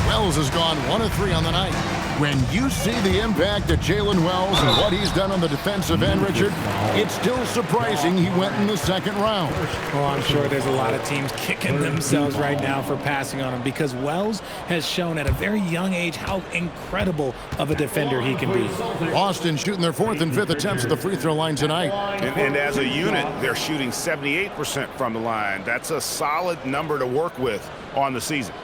Wells has gone 1 of 3 on the night. When you see the impact of Jalen Wells and what he's done on the defensive end, Richard, it's still surprising he went in the second round. Oh, I'm sure there's a lot of teams kicking themselves right now for passing on him because Wells has shown at a very young age how incredible of a defender he can be. Boston shooting their 4th and 5th attempts at the free throw line tonight. And as a unit, they're shooting 78% from the line. That's a solid number to work with on the season.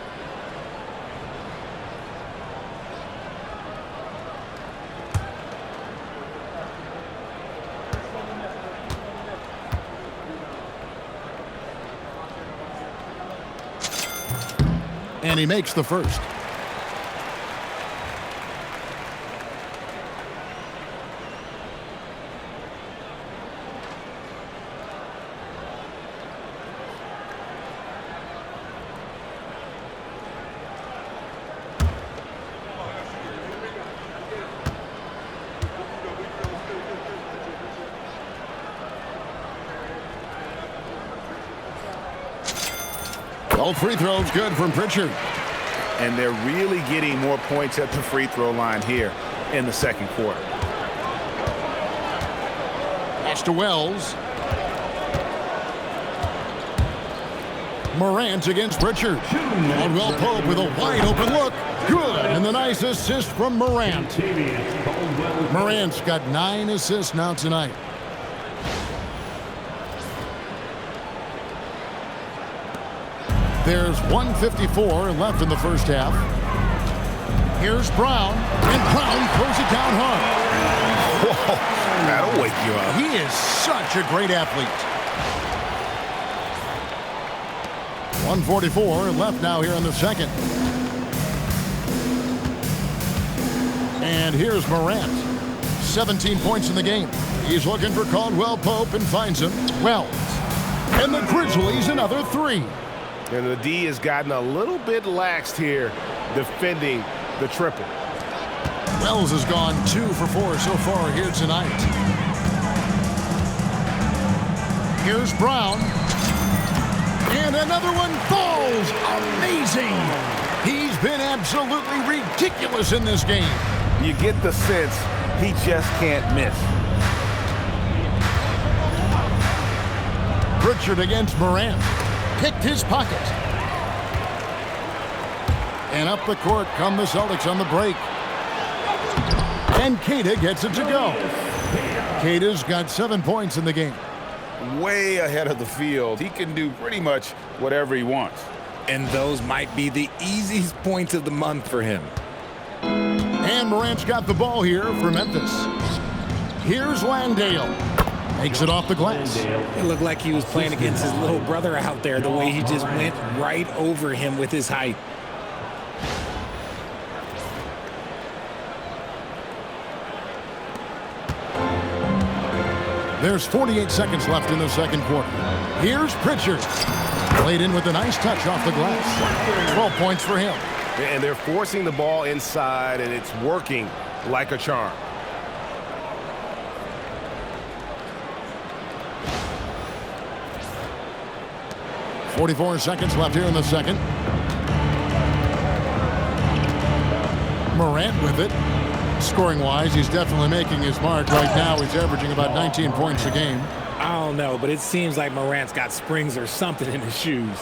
And he makes the first. All free throws good from Pritchard. And they're really getting more points at the free throw line here in the second quarter. Pass to Wells. Morant against Pritchard. Caldwell-Pope with a wide open look. Good, and the nice assist from Morant. Morant's got 9 assists now tonight. There's 1:54 left in the first half. Here's Brown, and Brown throws it down hard. Whoa, that'll wake you up. He is such a great athlete. 1:44 left now here in the second. And here's Morant. 17 points in the game. He's looking for Caldwell-Pope and finds him. Wells. And the Grizzlies another 3. And the D has gotten a little bit laxed here defending the triple. Wells has gone 2 for 4 so far here tonight. Here's Brown. And another one falls. Amazing. He's been absolutely ridiculous in this game. You get the sense he just can't miss. Pritchard against Morant. Picked his pocket. And up the court come the Celtics on the break. And Kenta gets it to go. Kenta's got 7 points in the game. Way ahead of the field. He can do pretty much whatever he wants. And those might be the easiest points of the month for him. And Morant's got the ball here for Memphis. Here's Landale. Makes it off the glass. It looked like he was playing against his little brother out there, the way he just went right over him with his height. There's 48 seconds left in the second quarter. Here's Pritchard. Played in with a nice touch off the glass. 12 points for him. And they're forcing the ball inside, and it's working like a charm. .44 seconds left here in the second. Morant with it. Scoring-wise, he's definitely making his mark. Right now, he's averaging about 19 points a game. I don't know, but it seems like Morant's got springs or something in his shoes.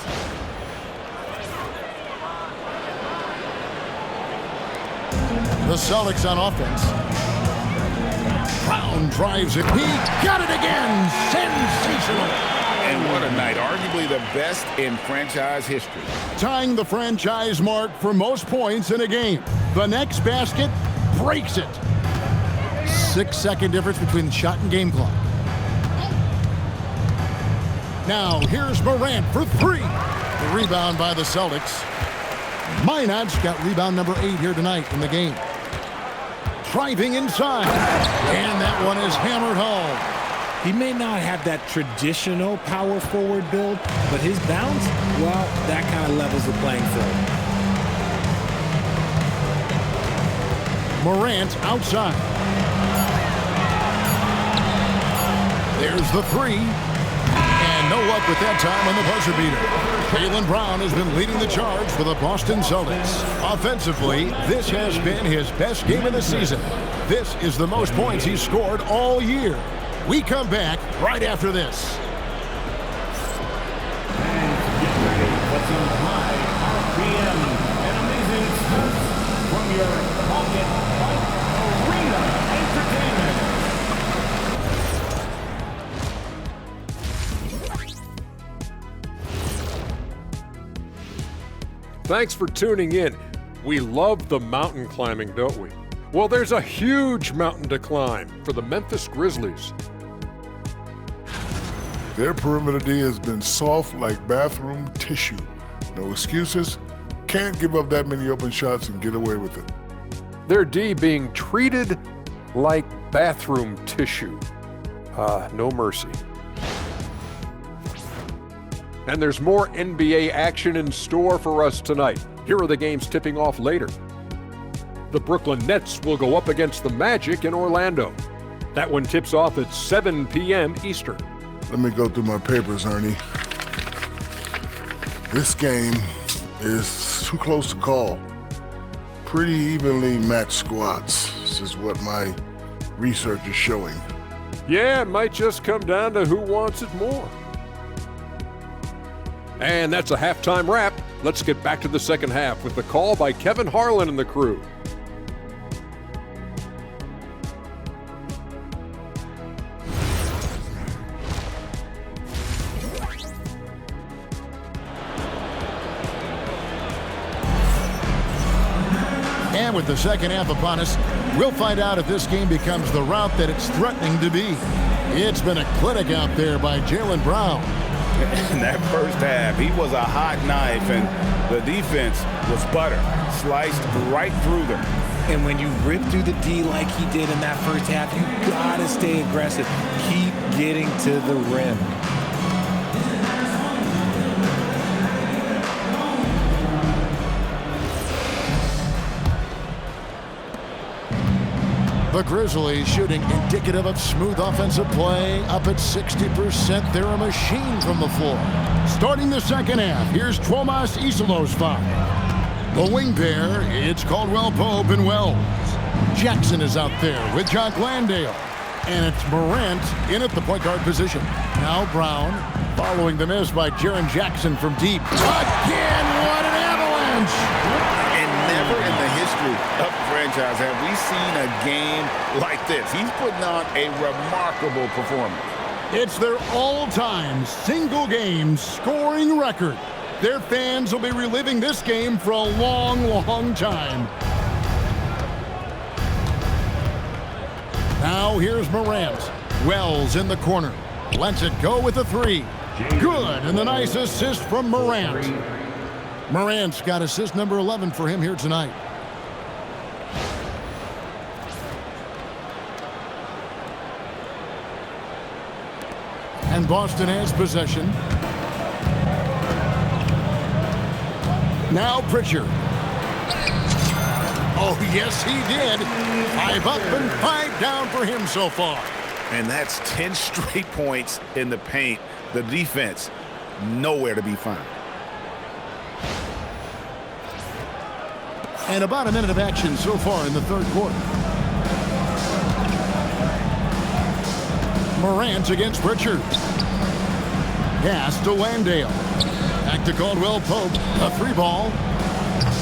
The Celtics on offense. Brown drives it. He got it again. Sensational. And what a night. Arguably the best in franchise history. Tying the franchise mark for most points in a game. The next basket breaks it. 6-second difference between the shot and game clock. Now here's Morant for 3. The rebound by the Celtics. Minot's got rebound number 8 here tonight in the game. Driving inside. And that one is hammered home. He may not have that traditional power forward build, but his bounce, well, that kind of levels the playing field. Morant outside. There's the 3. And no luck with that time on the buzzer beater. Jaylen Brown has been leading the charge for the Boston Celtics. Offensively, this has been his best game of the season. This is the most points he's scored all year. We come back right after this. And get ready for some high RPM and amazing stunts from your pocket arena entertainment. Thanks for tuning in. We love the mountain climbing, don't we? Well, there's a huge mountain to climb for the Memphis Grizzlies. Their perimeter D has been soft like bathroom tissue. No excuses. Can't give up that many open shots and get away with it. Their D being treated like bathroom tissue. No mercy. And there's more NBA action in store for us tonight. Here are the games tipping off later. The Brooklyn Nets will go up against the Magic in Orlando. That one tips off at 7 p.m. Eastern. Let me go through my papers, Ernie. This game is too close to call. Pretty evenly matched squads. This is what my research is showing. Yeah, it might just come down to who wants it more. And that's a halftime wrap. Let's get back to the second half with the call by Kevin Harlan and the crew. And with the second half upon us, we'll find out if this game becomes the route that it's threatening to be. It's been a clinic out there by Jaylen Brown. In that first half, he was a hot knife, and the defense was butter, sliced right through them. And when you rip through the D like he did in that first half, you gotta stay aggressive. Keep getting to the rim. The Grizzlies shooting indicative of smooth offensive play, up at 60%. They're a machine from the floor. Starting the second half, here's Tomas Isolos's five. The wing pair, it's Caldwell-Pope and Wells. Jackson is out there with Jock Landale. And it's Morant in at the point guard position. Now Brown, following the miss by Jaren Jackson from deep. Again, what an avalanche! And never in the history of the franchise have we seen a game like this. He's putting on a remarkable performance. It's their all-time single-game scoring record. Their fans will be reliving this game for a long, long time. Now here's Morant. Wells in the corner. Lets it go with a three. Good, and the nice assist from Morant. Morant's got assist number 11 for him here tonight. And Boston has possession. Now Pritchard. Oh, yes, he did. 5 up and 5 down for him so far. And that's 10 straight points in the paint. The defense, nowhere to be found. And about a minute of action so far in the third quarter. Morant against Pritchard. Pass to Landale. Back to Caldwell-Pope. A three ball.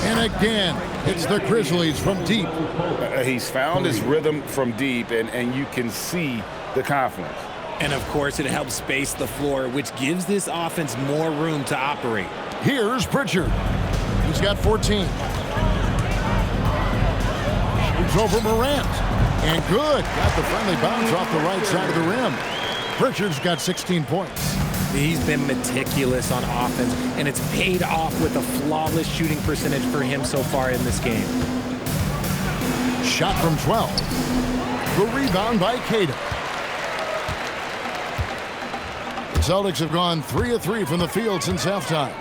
And again, it's the Grizzlies from deep. He's found his rhythm from deep, and you can see the confidence. And of course, it helps space the floor, which gives this offense more room to operate. Here's Pritchard. He's got 14. Shoots over Morant. And good. Got the friendly bounce off the right side of the rim. Pritchard's got 16 points. He's been meticulous on offense, and it's paid off with a flawless shooting percentage for him so far in this game. Shot from 12. The rebound by Cato. The Celtics have gone 3 of 3 from the field since halftime.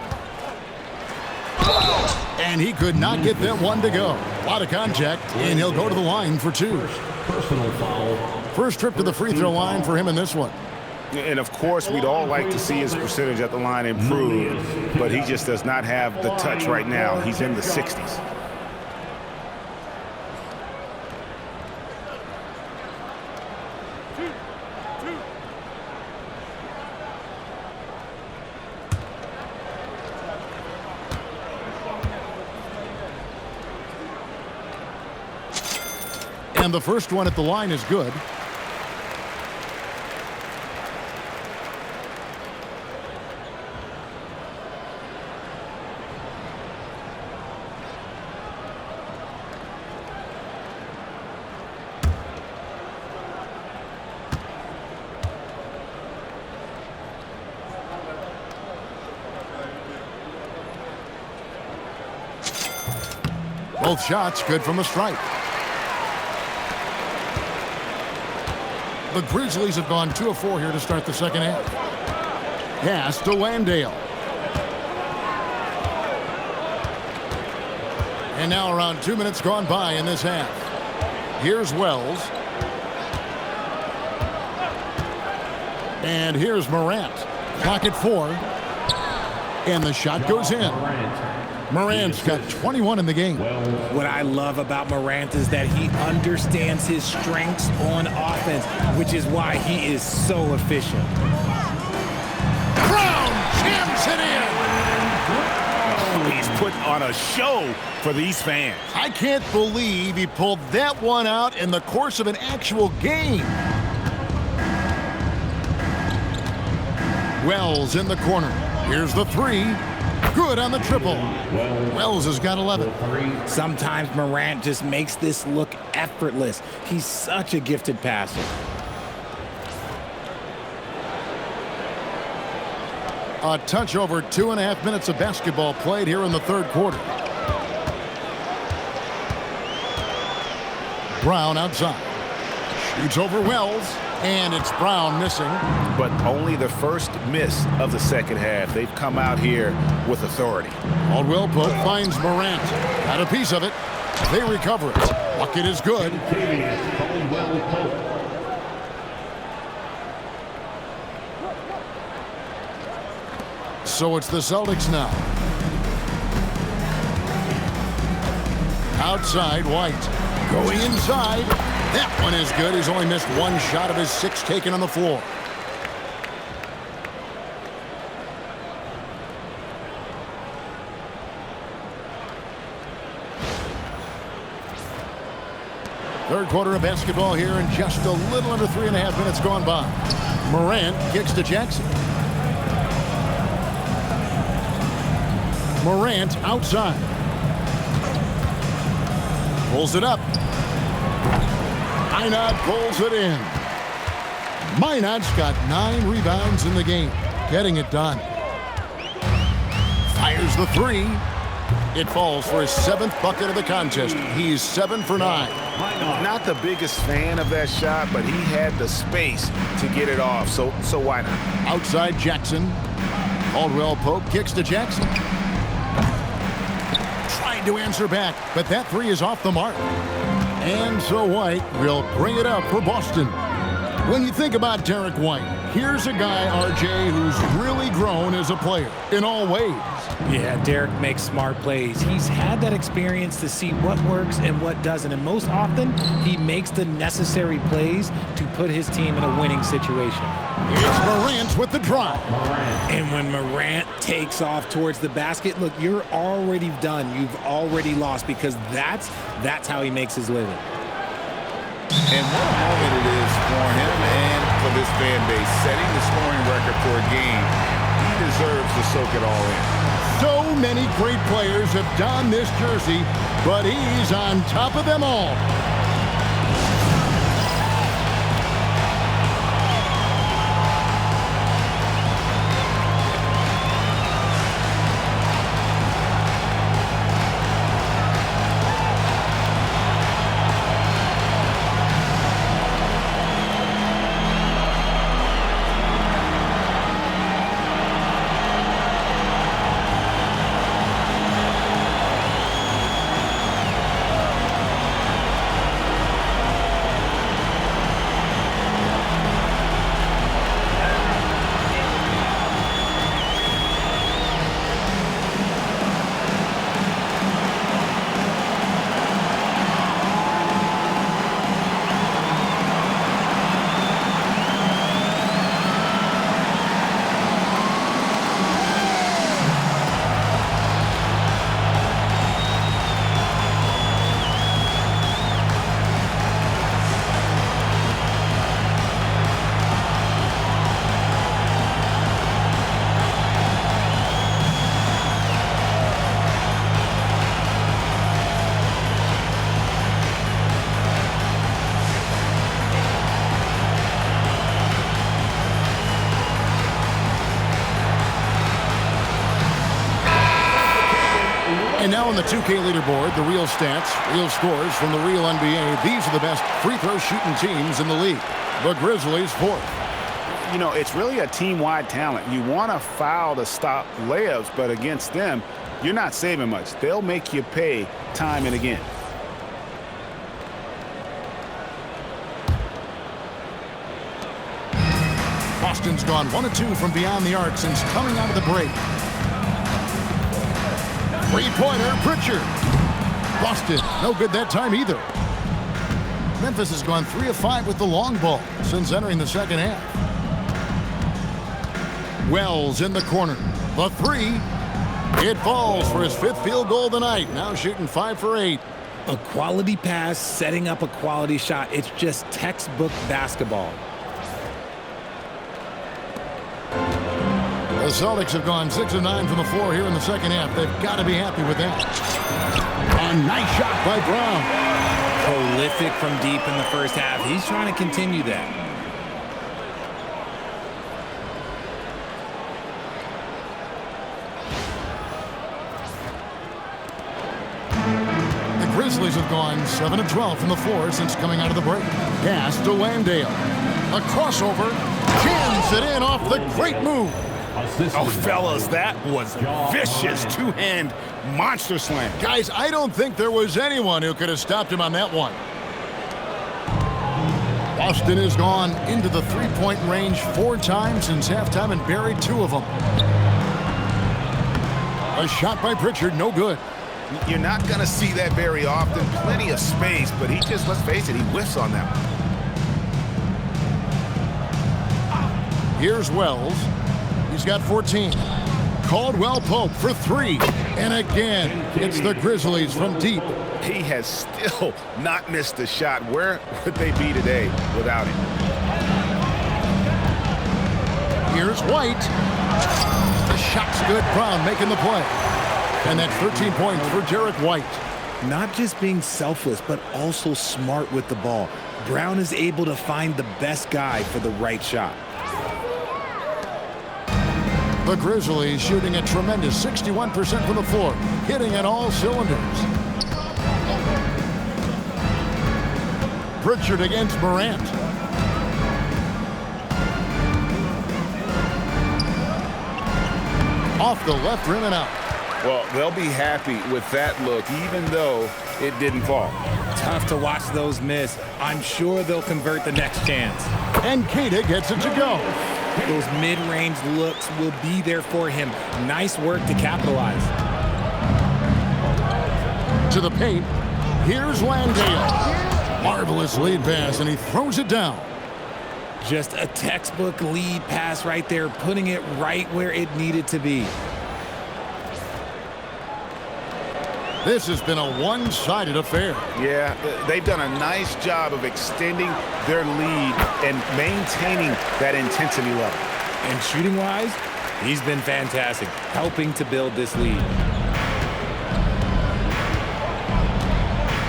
And he could not get that one to go. A lot of contact, and he'll go to the line for 2. Personal foul. First trip to the free throw line for him in this one. And of course, we'd all like to see his percentage at the line improve, but he just does not have the touch right now. He's in the 60s. And the first one at the line is good. Both shots good from the stripe. The Grizzlies have gone 2 of 4 here to start the second half. Pass to Landale. And now around 2 minutes gone by in this half. Here's Wells. And here's Morant. Clock at 4. And the shot goes in. Morant's got 21 in the game. What I love about Morant is that he understands his strengths on offense, which is why he is so efficient. Brown jams it in. put on a show for these fans. I can't believe he pulled that one out in the course of an actual game. Wells in the corner. Here's the three. Good on the triple. Wells has got 11. Sometimes Morant just makes this look effortless. He's such a gifted passer. A touch over 2.5 minutes of basketball played here in the third quarter. Brown outside. Shoots over Wells, and it's Brown missing. But only the first miss of the second half. They've come out here with authority. Caldwell-Pope finds Morant. Got a piece of it. They recover it. Bucket is good. Caldwell-Pope. So it's the Celtics now. Outside, White. Going inside. That one is good. He's only missed one shot of his 6 taken on the floor. Third quarter of basketball here, and just a little under 3.5 minutes gone by. Morant kicks to Jackson. Morant outside. Pulls it up. Minot pulls it in. Minot's got 9 rebounds in the game. Getting it done. Fires the three. It falls for his 7th bucket of the contest. He's 7 for 9. Not the biggest fan of that shot, but he had the space to get it off, so why not? Outside Jackson. Caldwell-Pope kicks to Jackson. Trying to answer back, but that three is off the mark. And so White will bring it up for Boston. When you think about Derrick White, here's a guy, RJ, who's really grown as a player in all ways. Yeah, Derrick makes smart plays. He's had that experience to see what works and what doesn't, and most often, he makes the necessary plays to put his team in a winning situation. It's Morant with the drive. And when Morant takes off towards the basket, look, you're already done. You've already lost, because that's how he makes his living. And what a moment it is for him and for this fan base, setting the scoring record for a game. He deserves to soak it all in. So many great players have donned this jersey, but he's on top of them all. And now on the 2K leaderboard, the real stats, real scores from the real NBA. These are the best free throw shooting teams in the league. The Grizzlies 4th. You know, it's really a team-wide talent. You want to foul to stop layups, but against them, you're not saving much. They'll make you pay time and again. Boston's gone 1 of 2 from beyond the arc since coming out of the break. Three-pointer, Pritchard. Boston, no good that time either. Memphis has gone 3 of 5 with the long ball since entering the second half. Wells in the corner. The three. It falls for his 5th field goal tonight. Now shooting 5 for 8. A quality pass, setting up a quality shot. It's just textbook basketball. The Celtics have gone 6 of 9 from the floor here in the second half. They've got to be happy with that. A nice shot by Brown. Prolific from deep in the first half. He's trying to continue that. The Grizzlies have gone 7 of 12 from the floor since coming out of the break. Pass to Landale. A crossover. Jams it in off the great move. Oh, fellas, that was vicious. Two-hand monster slam. Guys, I don't think there was anyone who could have stopped him on that one. Boston has gone into the three-point range 4 times since halftime and buried 2 of them. A shot by Pritchard, no good. You're not going to see that very often. Plenty of space, but he just, let's face it, he whiffs on that one. Here's Wells. He's got 14. Caldwell-Pope for 3. And again, it's the Grizzlies from deep. He has still not missed a shot. Where would they be today without him? Here's White. The shot's good. Brown making the play. And that's 13 points for Derrick White. Not just being selfless, but also smart with the ball. Brown is able to find the best guy for the right shot. The Grizzlies shooting a tremendous 61% from the floor, hitting at all cylinders. Pritchard against Morant. Off the left rim and out. Well, they'll be happy with that look, even though it didn't fall. Tough to watch those miss. I'm sure they'll convert the next chance. And Keita gets it to go. Those mid-range looks will be there for him. Nice work to capitalize. To the paint. Here's Landale. Marvelous lead pass, and he throws it down. Just a textbook lead pass right there, putting it right where it needed to be. This has been a one-sided affair. Yeah, they've done a nice job of extending their lead and maintaining that intensity level. And shooting-wise, he's been fantastic, helping to build this lead.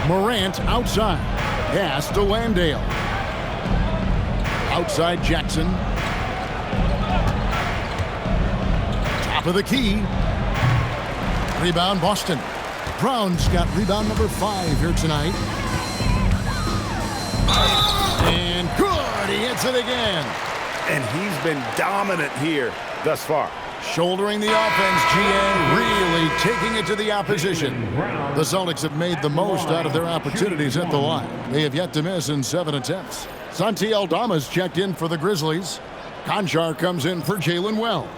Morant outside. Pass to Landale. Outside Jackson. Top of the key. Rebound Boston. Brown's got rebound number 5 here tonight. And good, he hits it again. And he's been dominant here thus far. Shouldering the offense, GA really taking it to the opposition. The Celtics have made the most out of their opportunities at the line. They have yet to miss in 7 attempts. Santi Aldama's checked in for the Grizzlies. Conchar comes in for Jalen Wells.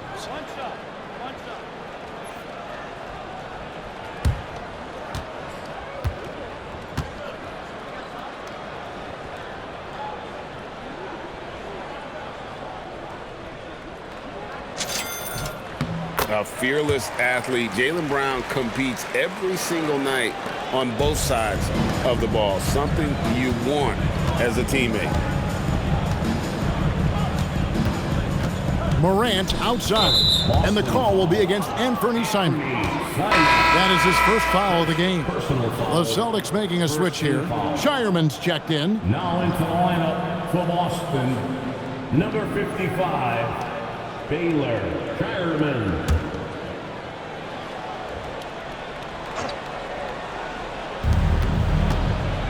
A fearless athlete. Jaylen Brown competes every single night on both sides of the ball. Something you want as a teammate. Morant outside. And the call will be against Anthony Simons. That is his first foul of the game. The Celtics making a switch here. Shireman's checked in. Now into the lineup for Boston, number 55, Baylor Shireman.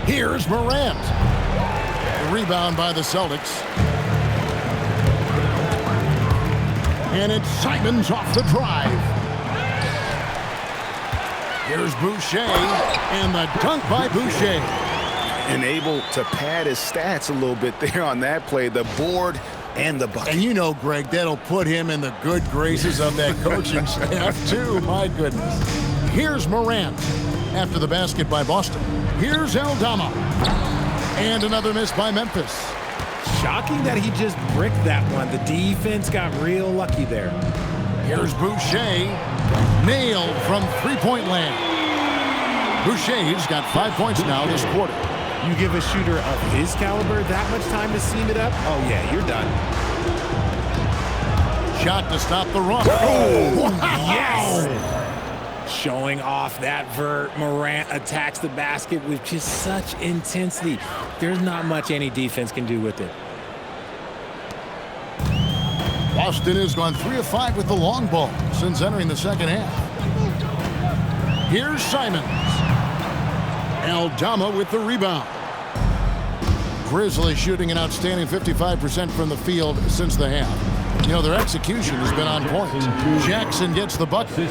Here's Morant. The rebound by the Celtics. And it's Simons off the drive. Here's Boucher, and the dunk by Boucher. And able to pad his stats a little bit there on that play, the board and the bucket. And you know, Greg, that'll put him in the good graces of that coaching staff, too. My goodness. Here's Morant after the basket by Boston. Here's Aldama. And another miss by Memphis. Shocking that he just bricked that one. The defense got real lucky there. Here's Boucher. Nailed from three-point land. Boucher's got 5 points now this quarter. You give a shooter of his caliber that much time to seam it up? Oh, yeah, you're done. Shot to stop the run. Oh, wow. Yes! Showing off that vert. Morant attacks the basket with just such intensity. There's not much any defense can do with it. Boston has gone 3 of 5 with the long ball since entering the second half. Here's Simons. Aldama with the rebound. Grizzlies shooting an outstanding 55% from the field since the half. You know, their execution has been on point. Jackson gets the bucket.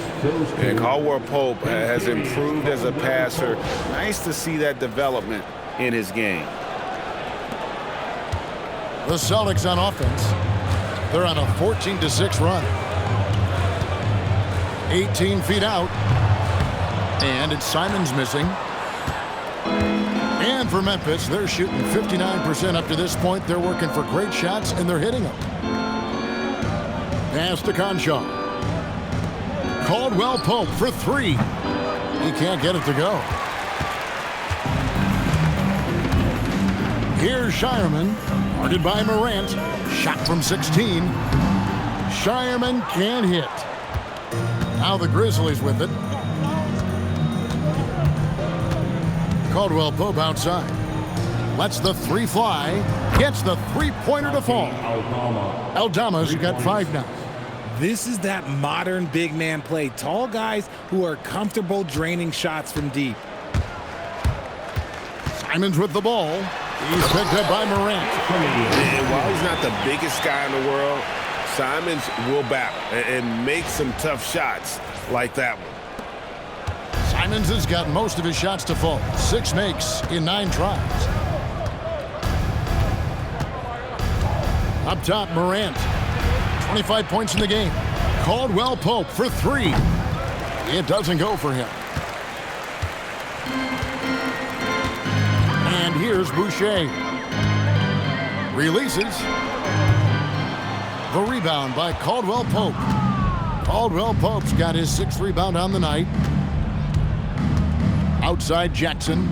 And Caldwell-Pope has improved as a passer. Nice to see that development in his game. The Celtics on offense. They're on a 14-6 run. 18 feet out. And it's Simons missing. And for Memphis, they're shooting 59% up to this point. They're working for great shots, and they're hitting them. Pass to Conchar. Caldwell-Pope for three. He can't get it to go. Here's Shireman, guarded by Morant. Shot from 16. Shireman can't hit. Now the Grizzlies with it. Caldwell-Pope outside. Lets the three fly. Gets the three-pointer to fall. Aldama's got 5 now. This is that modern big man play. Tall guys who are comfortable draining shots from deep. Simons with the ball. He's picked up by Morant. And while he's not the biggest guy in the world, Simons will battle and make some tough shots like that one. Simons has got most of his shots to fall. 6 makes in 9 tries. Up top, Morant. 25 points in the game. Caldwell-Pope for 3. It doesn't go for him. And here's Boucher. Releases. The rebound by Caldwell-Pope. Caldwell-Pope's got his 6th rebound on the night. Outside Jackson.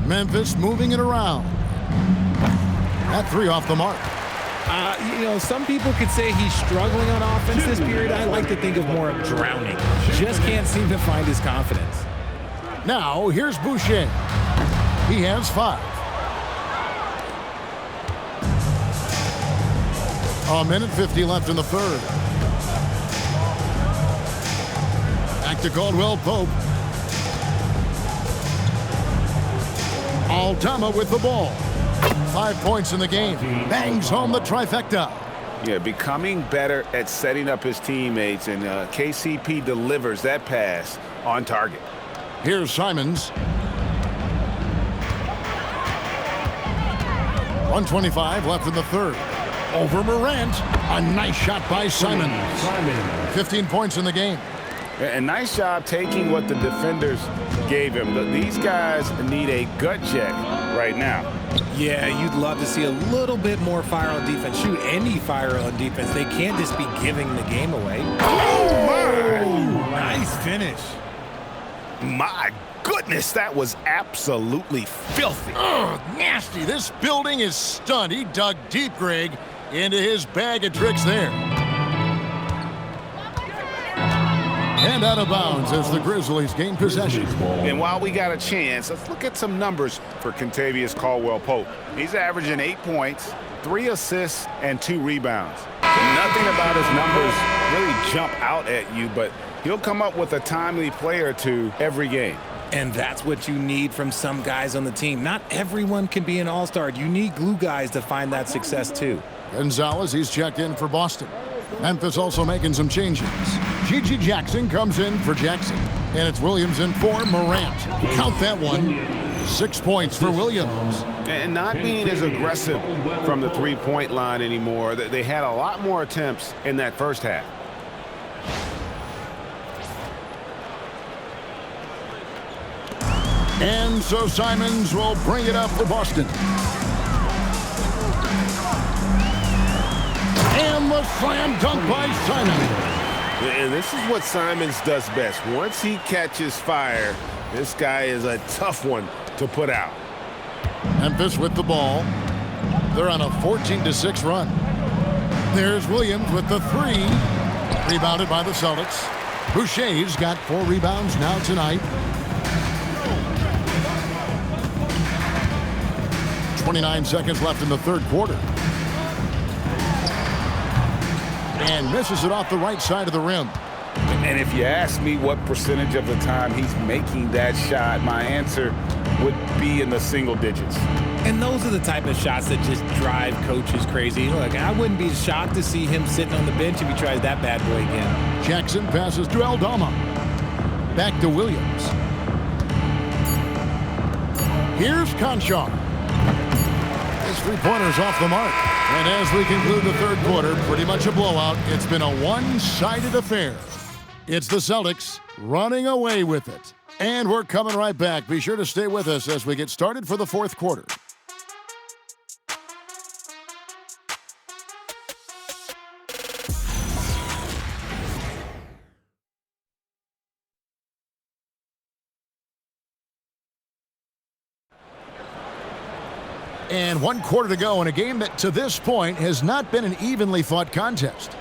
Memphis moving it around. That 3 off the mark. You know, some people could say he's struggling on offense this period. I like to think of more of drowning. Just can't seem to find his confidence. Now, here's Boucher. He has 5. A minute 50 left in the third. Back to Caldwell-Pope. Aldama with the ball. 5 points in the game. Bangs home the trifecta. Yeah, becoming better at setting up his teammates, and KCP delivers that pass on target. Here's Simons. 1:25 left in the third. Over Morant. A nice shot by Simons. 15 points in the game. And nice job taking what the defenders gave him. These guys need a gut check right now. Yeah, you'd love to see a little bit more fire on defense. Shoot, any fire on defense. They can't just be giving the game away. Oh, my! Nice finish. My goodness, that was absolutely filthy. Ugh, nasty. This building is stunned. He dug deep, Greg, into his bag of tricks there. And out of bounds as the Grizzlies gain possession. And while we got a chance, let's look at some numbers for Kentavious Caldwell-Pope. He's averaging 8 points, 3 assists, and 2 rebounds. Nothing about his numbers really jump out at you, but he'll come up with a timely play or two every game. And that's what you need from some guys on the team. Not everyone can be an all-star. You need glue guys to find that success too. Gonzalez, he's checked in for Boston. Memphis also making some changes. Gigi Jackson comes in for Jackson. And it's Williams in for Morant. Count that one. 6 points for Williams. And not being as aggressive from the three-point line anymore. They had a lot more attempts in that first half. And so Simons will bring it up for Boston. And the slam dunk by Simons. And this is what Simons does best. Once he catches fire, this guy is a tough one to put out. Memphis with the ball. They're on a 14-6 run. There's Williams with the three. Rebounded by the Celtics. Boucher's got 4 rebounds now tonight. 29 seconds left in the third quarter. And misses it off the right side of the rim. And if you ask me what percentage of the time he's making that shot, my answer would be in the single digits. And those are the type of shots that just drive coaches crazy. Look, I wouldn't be shocked to see him sitting on the bench if he tries that bad boy again. Jackson passes to Aldama. Back to Williams. Here's Conchar. His three-pointer's off the mark. And as we conclude the third quarter, pretty much a blowout. It's been a one-sided affair. It's the Celtics running away with it. And we're coming right back. Be sure to stay with us as we get started for the fourth quarter. And 1 quarter to go in a game that to this point has not been an evenly fought contest.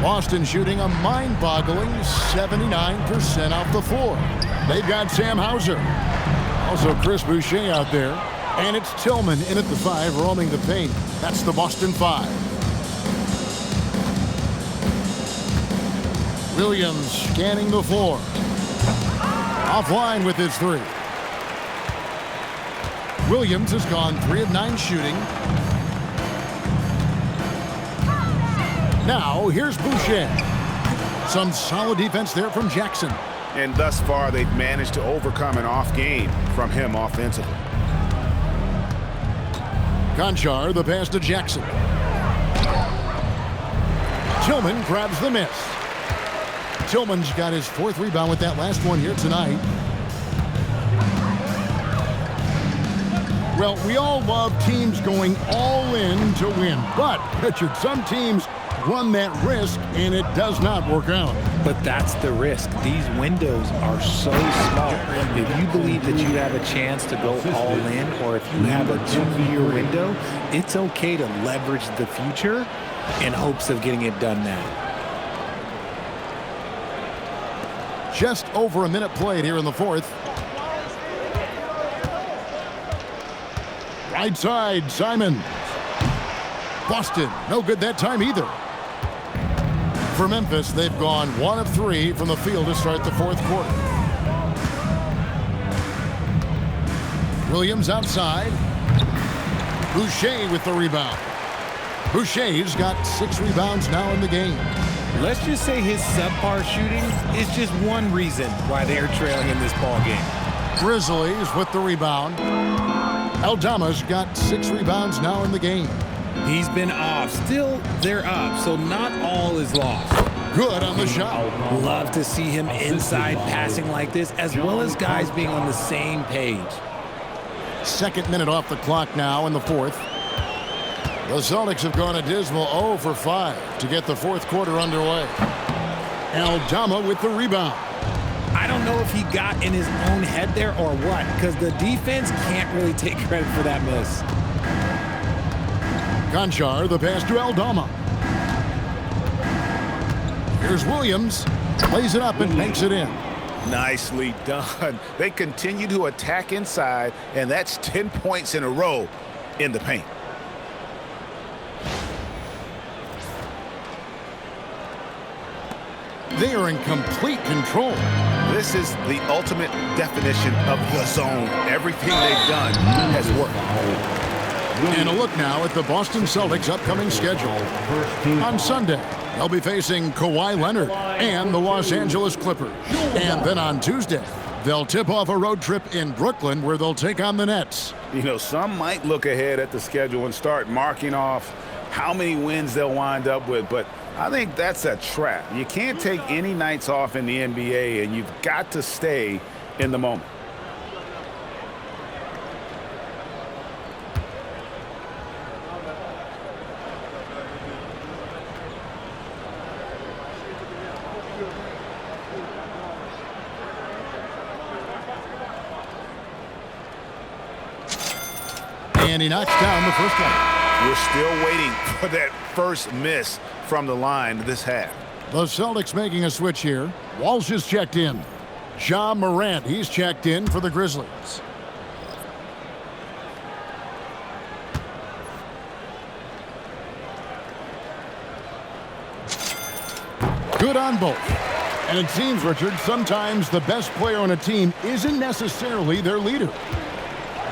Boston shooting a mind-boggling 79% off the floor. They've got Sam Hauser. Also Chris Boucher out there. And it's Tillman in at the 5, roaming the paint. That's the Boston 5. Williams scanning the floor. Offline with his 3. Williams has gone 3 of 9 shooting. Now here's Boucher. Some solid defense there from Jackson. And thus far, they've managed to overcome an off game from him offensively. Conchar, the pass to Jackson. Tillman grabs the miss. Tillman's got his 4th rebound with that last one here tonight. Well, we all love teams going all in to win. But, Richard, some teams run that risk, and it does not work out. But that's the risk. These windows are so small. If you believe that you have a chance to go all in, or if you have a 2-year window, it's okay to leverage the future in hopes of getting it done now. Just over a minute played here in the fourth. Right side, Simon. Boston, no good that time either. For Memphis, they've gone 1 of 3 from the field to start the fourth quarter. Williams outside. Boucher with the rebound. Boucher's got 6 rebounds now in the game. Let's just say his subpar shooting is just one reason why they are trailing in this ball game. Grizzlies with the rebound. Aldama's got 6 rebounds now in the game. He's been off. Still, they're up, so not all is lost. Good on the shot. Love to see him inside passing like this, as well as guys being on the same page. 2nd minute off the clock now in the fourth. The Celtics have gone a dismal 0 for 5 to get the fourth quarter underway. Aldama with the rebound. I don't know if he got in his own head there or what, because the defense can't really take credit for that miss. Conchar, the pass to Aldama. Here's Williams. Plays it up and makes it in. Nicely done. They continue to attack inside, and that's 10 points in a row in the paint. They are in complete control. This is the ultimate definition of the zone. Everything they've done has worked. And a look now at the Boston Celtics' upcoming schedule. On Sunday, they'll be facing Kawhi Leonard and the Los Angeles Clippers. And then on Tuesday, they'll tip off a road trip in Brooklyn where they'll take on the Nets. You know, some might look ahead at the schedule and start marking off how many wins they'll wind up with, but I think that's a trap. You can't take any nights off in the NBA, and you've got to stay in the moment. And he knocks down the first one. We're still waiting for that first miss from the line this half. The Celtics making a switch here. Walsh is checked in. Ja Morant, he's checked in for the Grizzlies. Good on both. And it seems, Richard, sometimes the best player on a team isn't necessarily their leader.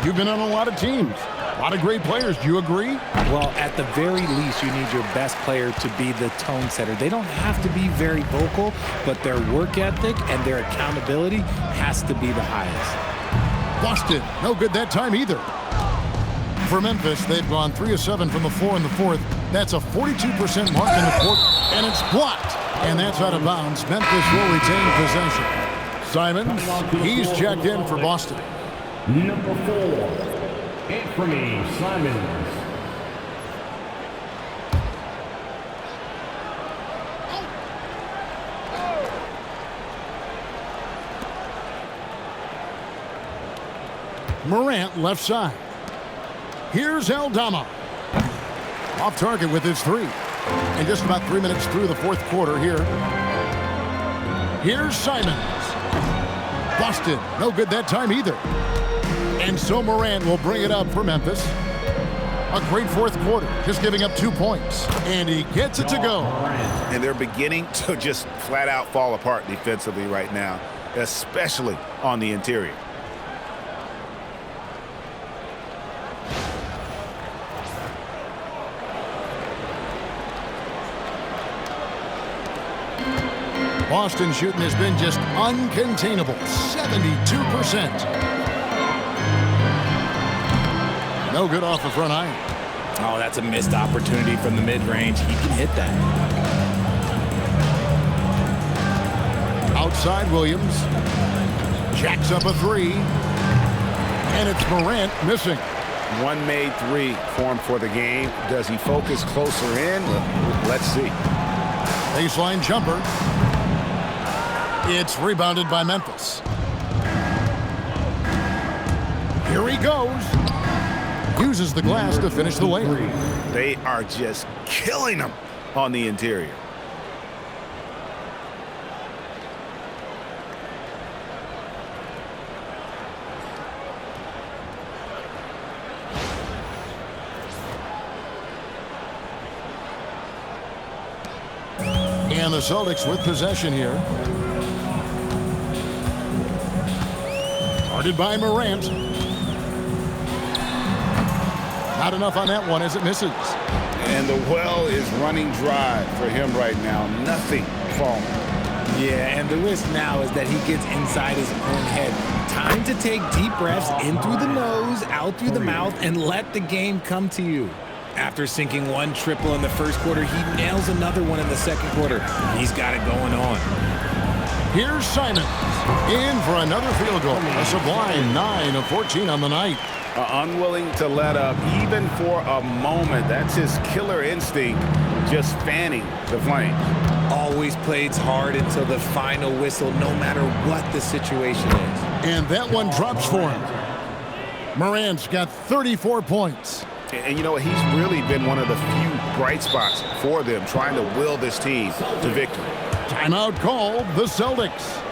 You've been on a lot of teams. A lot of great players. Do you agree? Well, at the very least, you need your best player to be the tone setter. They don't have to be very vocal, but their work ethic and their accountability has to be the highest. Busted. No good that time either. For Memphis, they've gone 3 of 7 from the floor in the fourth. That's a 42% mark in the quarter, and it's blocked. And that's out of bounds. Memphis will retain possession. Simons, he's checked in for Boston. Number 4. Anthony Simons. Morant left side. Here's Aldama. Off target with his three. And just about 3 minutes through the fourth quarter here. Here's Simons. Busted. No good that time either. And so Morant will bring it up for Memphis. A great fourth quarter, just giving up 2 points. And he gets it to go. And they're beginning to just flat out fall apart defensively right now, especially on the interior. Boston shooting has been just uncontainable, 72%. No good off the front iron. Oh, that's a missed opportunity from the mid-range. He can hit that. Outside Williams. Jacks up a three. And it's Morant missing. One made three for him for the game. Does he focus closer in? Let's see. Baseline jumper. It's rebounded by Memphis. Here he goes. Uses the glass to finish the layup. They are just killing him on the interior. And the Celtics with possession here. Guarded by Morant. Not enough on that one as it misses. And the well is running dry for him right now. Nothing falling. Yeah, and the risk now is that he gets inside his own head. Time to take deep breaths in through the nose, out through the mouth, and let the game come to you. After sinking one triple in the first quarter, he nails another one in the second quarter. He's got it going on. Here's Simons in for another field goal. A sublime 9 of 14 on the night. Unwilling to let up even for a moment. That's his killer instinct, just fanning the flame. Always plays hard until the final whistle, no matter what the situation is. And that one drops for him. Morant's got 34 points. And you know what? He's really been one of the few bright spots for them, trying to will this team to victory. Timeout called the Celtics.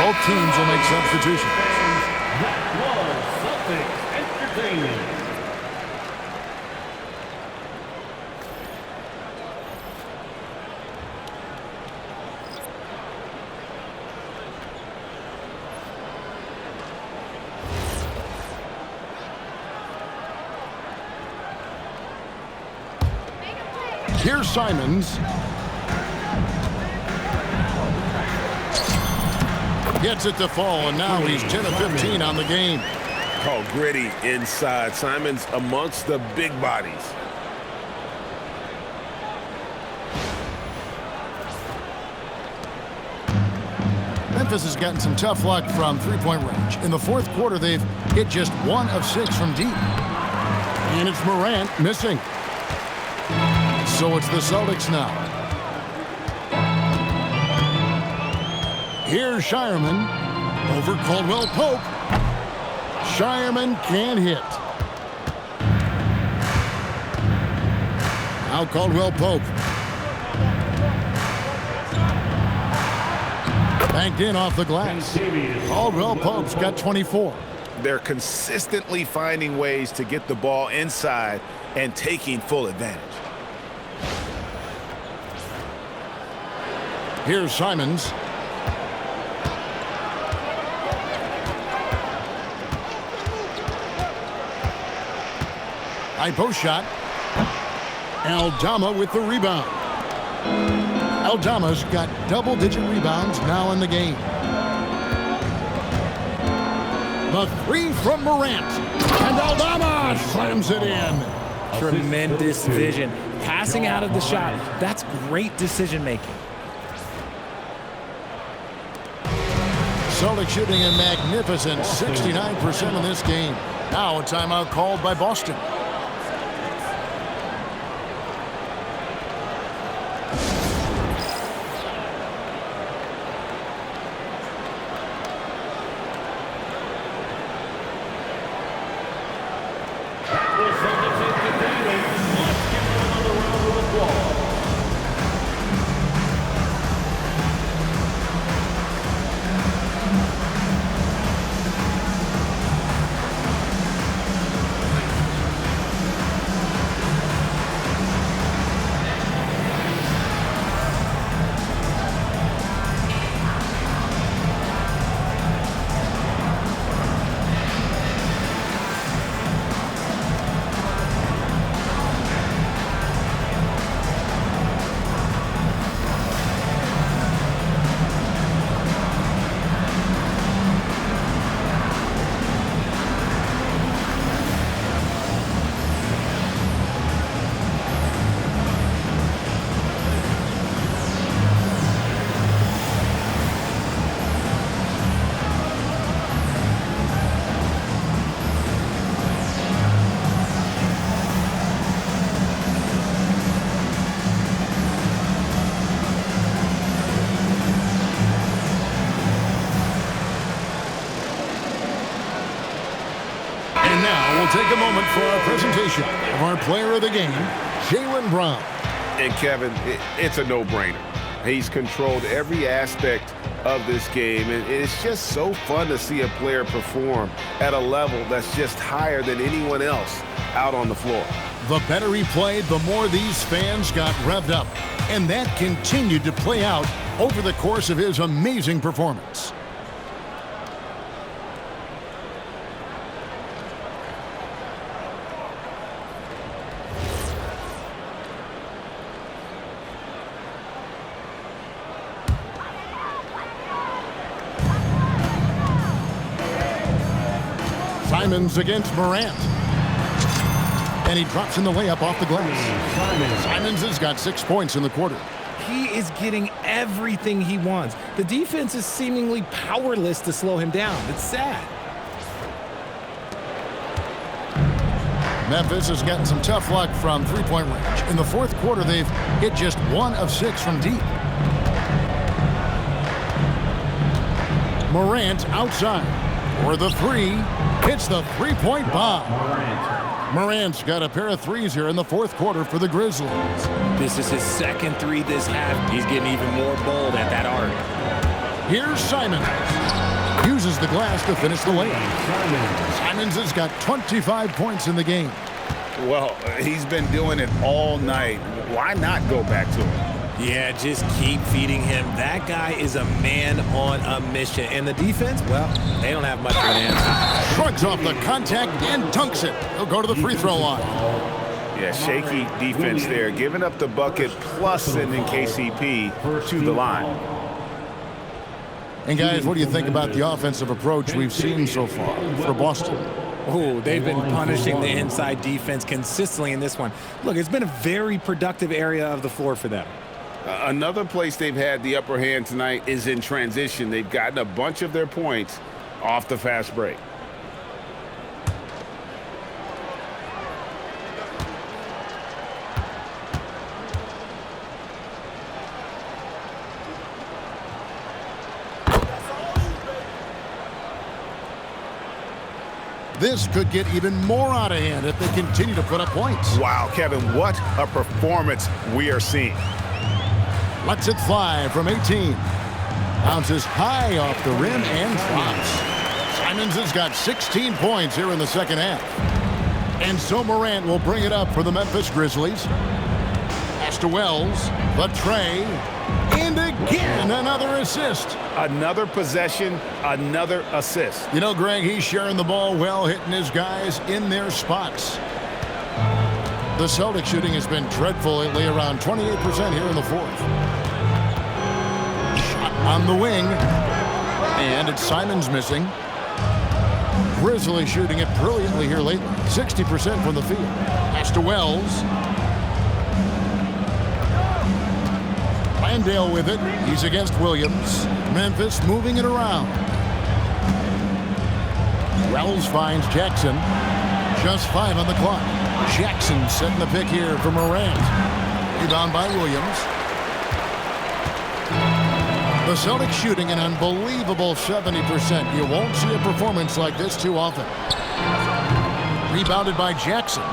Both teams will make substitutions. That was Celtics Entertainment. Here's Simons. Gets it to fall, and now he's 10 of 15 on the game. Oh, gritty inside. Simons amongst the big bodies. Memphis has gotten some tough luck from three-point range. In the fourth quarter, they've hit just 1 of 6 from deep. And it's Morant missing. So it's the Celtics now. Here's Shireman over Caldwell-Pope. Shireman can't hit. Now Caldwell-Pope. Banked in off the glass. Caldwell-Pope's got 24. They're consistently finding ways to get the ball inside and taking full advantage. Here's Simons. High post shot. Aldama with the rebound. Aldama's got double-digit rebounds now in the game. The three from Morant. And Aldama slams it in. Tremendous vision. Passing out of the shot. That's great decision-making. Celtics shooting a magnificent 69% in this game. Now a timeout called by Boston. Take a moment for our presentation of our player of the game, Jaylen Brown. And Kevin, it's a no-brainer. He's controlled every aspect of this game, and it's just so fun to see a player perform at a level that's just higher than anyone else out on the floor. The better he played, the more these fans got revved up, and that continued to play out over the course of his amazing performance. Simons against Morant. And he drops in the layup off the glass. Simons has got 6 points in the quarter. He is getting everything he wants. The defense is seemingly powerless to slow him down. It's sad. Memphis has gotten some tough luck from three-point range. In the fourth quarter, they've hit just 1 of 6 from deep. Morant outside for the three. Hits the three-point bomb. Morant's got a pair of threes here in the fourth quarter for the Grizzlies. This is his second three this half. He's getting even more bold at that arc. Here's Simons. Uses the glass to finish the layup. Simons has got 25 points in the game. Well, he's been doing it all night. Why not go back to him? Yeah, just keep feeding him. That guy is a man on a mission. And the defense, well, they don't have much of an answer. Shrugs off the contact and dunks it. He'll go to the free throw line. Yeah, shaky defense there. Giving up the bucket plus sending KCP to the line. And guys, what do you think about the offensive approach we've seen so far for Boston? Oh, they've been punishing the inside defense consistently in this one. Look, it's been a very productive area of the floor for them. Another place they've had the upper hand tonight is in transition. They've gotten a bunch of their points off the fast break. This could get even more out of hand if they continue to put up points. Wow, Kevin, what a performance we are seeing. Lets it fly from 18. Bounces high off the rim and drops. Simons has got 16 points here in the second half. And so Morant will bring it up for the Memphis Grizzlies. Pass to Wells. The tray. And again, another assist. Another possession, another assist. You know, Greg, he's sharing the ball well, hitting his guys in their spots. The Celtics shooting has been dreadful lately, around 28% here in the fourth. Shot on the wing. And it's Simons missing. Grizzlies shooting it brilliantly here lately. 60% from the field. Pass to Wells. Landale with it. He's against Williams. Memphis moving it around. Wells finds Jackson. Just 5 on the clock. Jackson setting the pick here for Morant. Rebound by Williams. The Celtics shooting an unbelievable 70%. You won't see a performance like this too often. Rebounded by Jackson.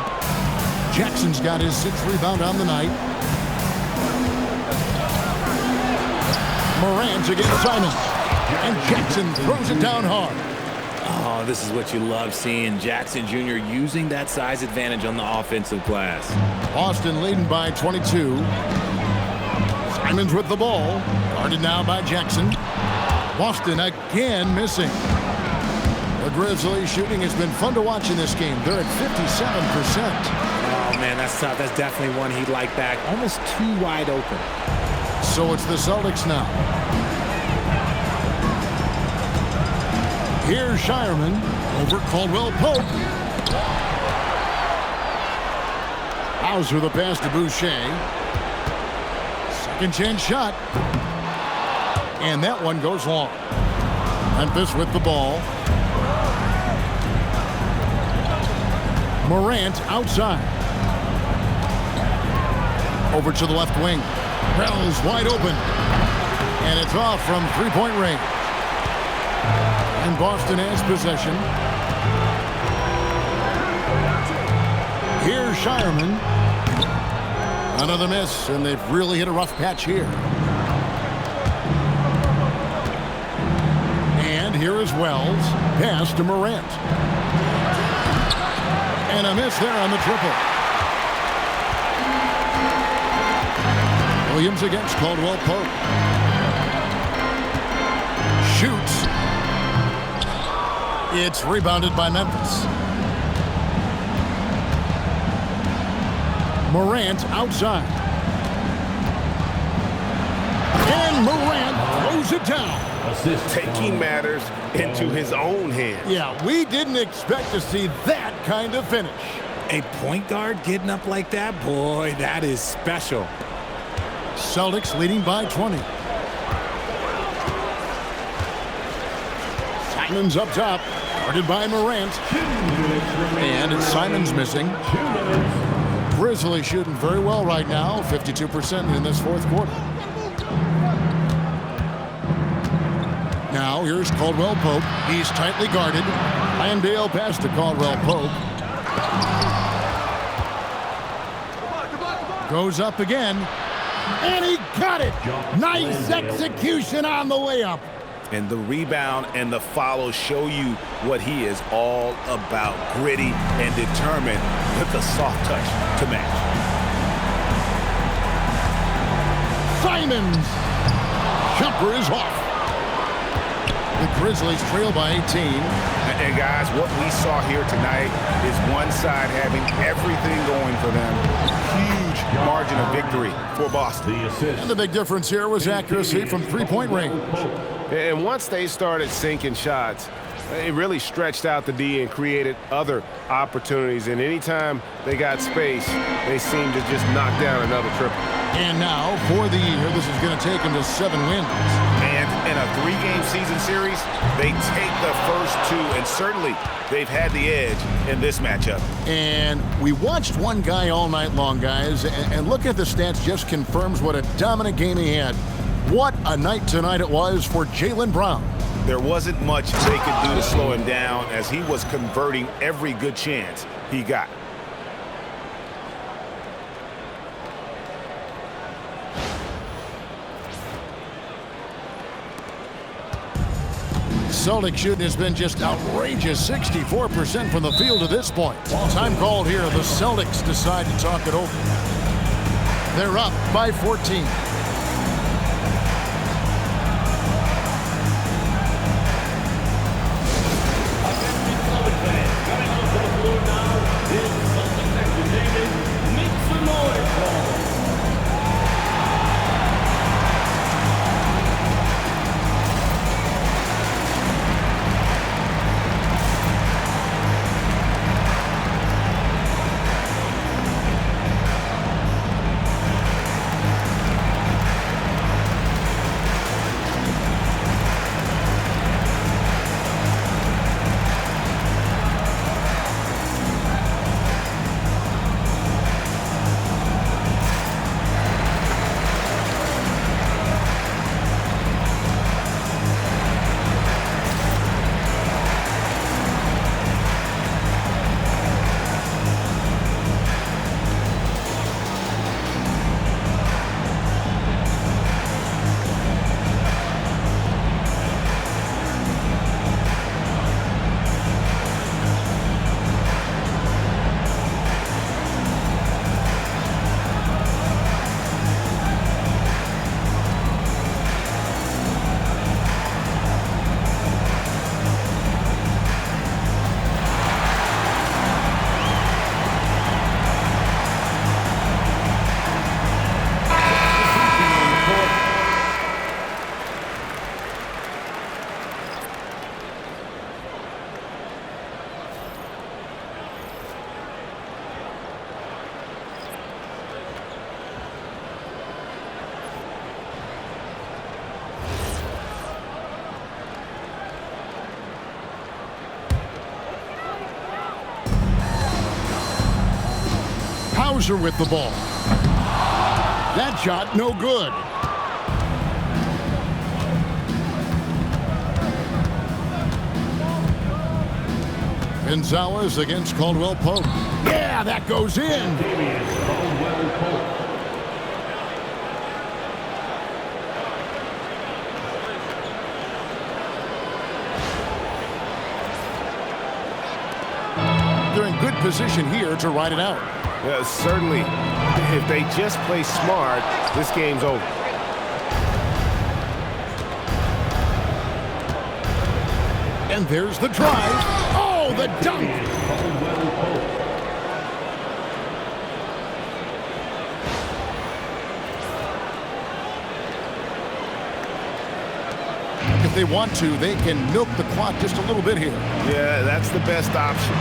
Jackson's got his 6th rebound on the night. Morant against Simons. And Jackson throws it down hard. Oh, this is what you love seeing. Jackson Jr. using that size advantage on the offensive glass. Boston leading by 22. Simons with the ball. Guarded now by Jackson. Boston again missing. The Grizzlies shooting has been fun to watch in this game. They're at 57%. Oh, man, that's tough. That's definitely one he'd like back. Almost too wide open. So it's the Celtics now. Here's Shireman over Caldwell-Pope. Hauser the pass to Boucher. Second chance shot. And that one goes long. Memphis with the ball. Morant outside. Over to the left wing. Wells wide open. And it's off from three-point range. And Boston has possession. Here's Shireman. Another miss, and they've really hit a rough patch here. And here is Wells. Pass to Morant. And a miss there on the triple. Williams against Caldwell-Pope. Shoots. It's rebounded by Memphis. Morant outside. And Morant throws it down. Taking matters into his own hands. Yeah, we didn't expect to see that kind of finish. A point guard getting up like that? Boy, that is special. Celtics leading by 20. Simons up top. Guarded by Morant. And it's Simons missing. Grizzlies shooting very well right now. 52% in this fourth quarter. Now here's Caldwell-Pope. He's tightly guarded. Landale pass to Caldwell-Pope. Goes up again. And he got it. Nice execution on the layup. And the rebound and the follow show you what he is all about. Gritty and determined with the soft touch to match. Simons. Jumper is off. The Grizzlies trail by 18. And guys, what we saw here tonight is one side having everything going for them. Huge margin of victory for Boston. And the big difference here was accuracy from three-point range. And once they started sinking shots, it really stretched out the D and created other opportunities. And anytime they got space, they seemed to just knock down another triple. And now, for the year, this is going to take them to 7 wins. And in a 3-game season series, they take the first 2, and certainly they've had the edge in this matchup. And we watched one guy all night long, guys, and look at the stats, just confirms what a dominant game he had. What a night tonight it was for Jaylen Brown. There wasn't much they could do to slow him down as he was converting every good chance he got. Celtics shooting has been just outrageous, 64% from the field to this point. Time called here. The Celtics decide to talk it over. They're up by 14. Hauser with the ball. That shot, no good. Gonzalez against Caldwell-Pope. Yeah, that goes in. They're in good position here to ride it out. Yeah, certainly, if they just play smart, this game's over. And there's the drive. Oh, the dunk! If they want to, they can milk the clock just a little bit here. Yeah, that's the best option.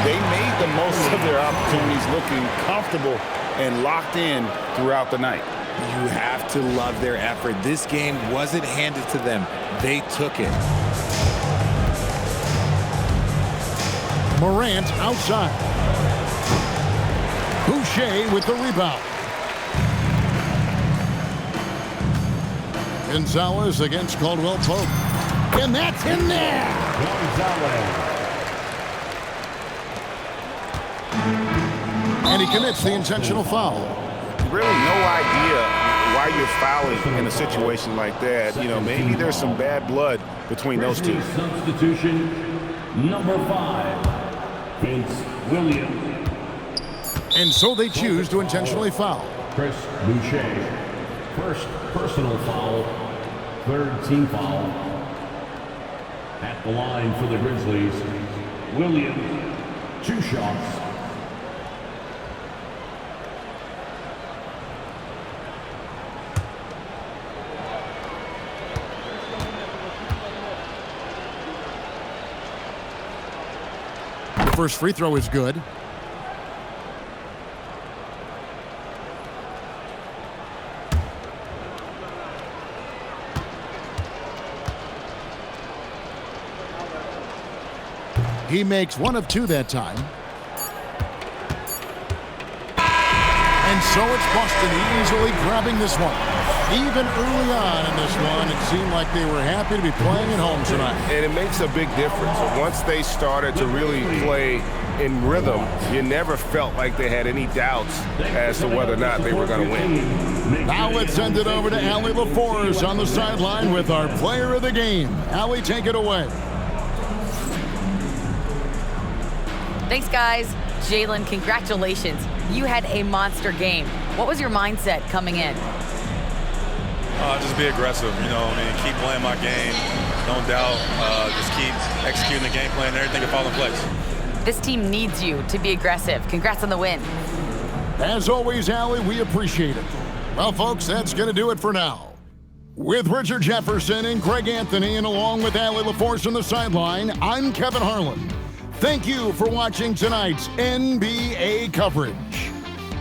They made the most of their opportunities, looking comfortable and locked in throughout the night. You have to love their effort. This game wasn't handed to them. They took it. Morant outside. Boucher with the rebound. Gonzalez against Caldwell-Pope. And that's in there! Gonzalez. And he commits the intentional foul. Really no idea why you're with fouling in a situation like that, you know, maybe there's some bad blood between those two. Substitution number 5, Vince Williams. And so they choose to intentionally foul. Chris Boucher, first personal foul, third team foul. At the line for the Grizzlies, Williams, 2 shots. The first free throw is good. He makes 1 of 2 that time. And so it's Boston easily grabbing this one. Even early on in this one, it seemed like they were happy to be playing at home tonight. And it makes a big difference. Once they started to really play in rhythm, you never felt like they had any doubts as to whether or not they were going to win. Now let's send it over to Allie LaForce on the sideline with our player of the game. Allie, take it away. Thanks, guys. Jalen, congratulations. You had a monster game. What was your mindset coming in? Just be aggressive, you know. I mean, keep playing my game. Don't doubt. Just keep executing the game plan and everything will fall in place. This team needs you to be aggressive. Congrats on the win. As always, Allie, we appreciate it. Well, folks, that's going to do it for now. With Richard Jefferson and Greg Anthony, and along with Allie LaForce on the sideline, I'm Kevin Harlan. Thank you for watching tonight's NBA coverage.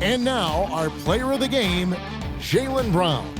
And now, our player of the game, Jaylen Brown.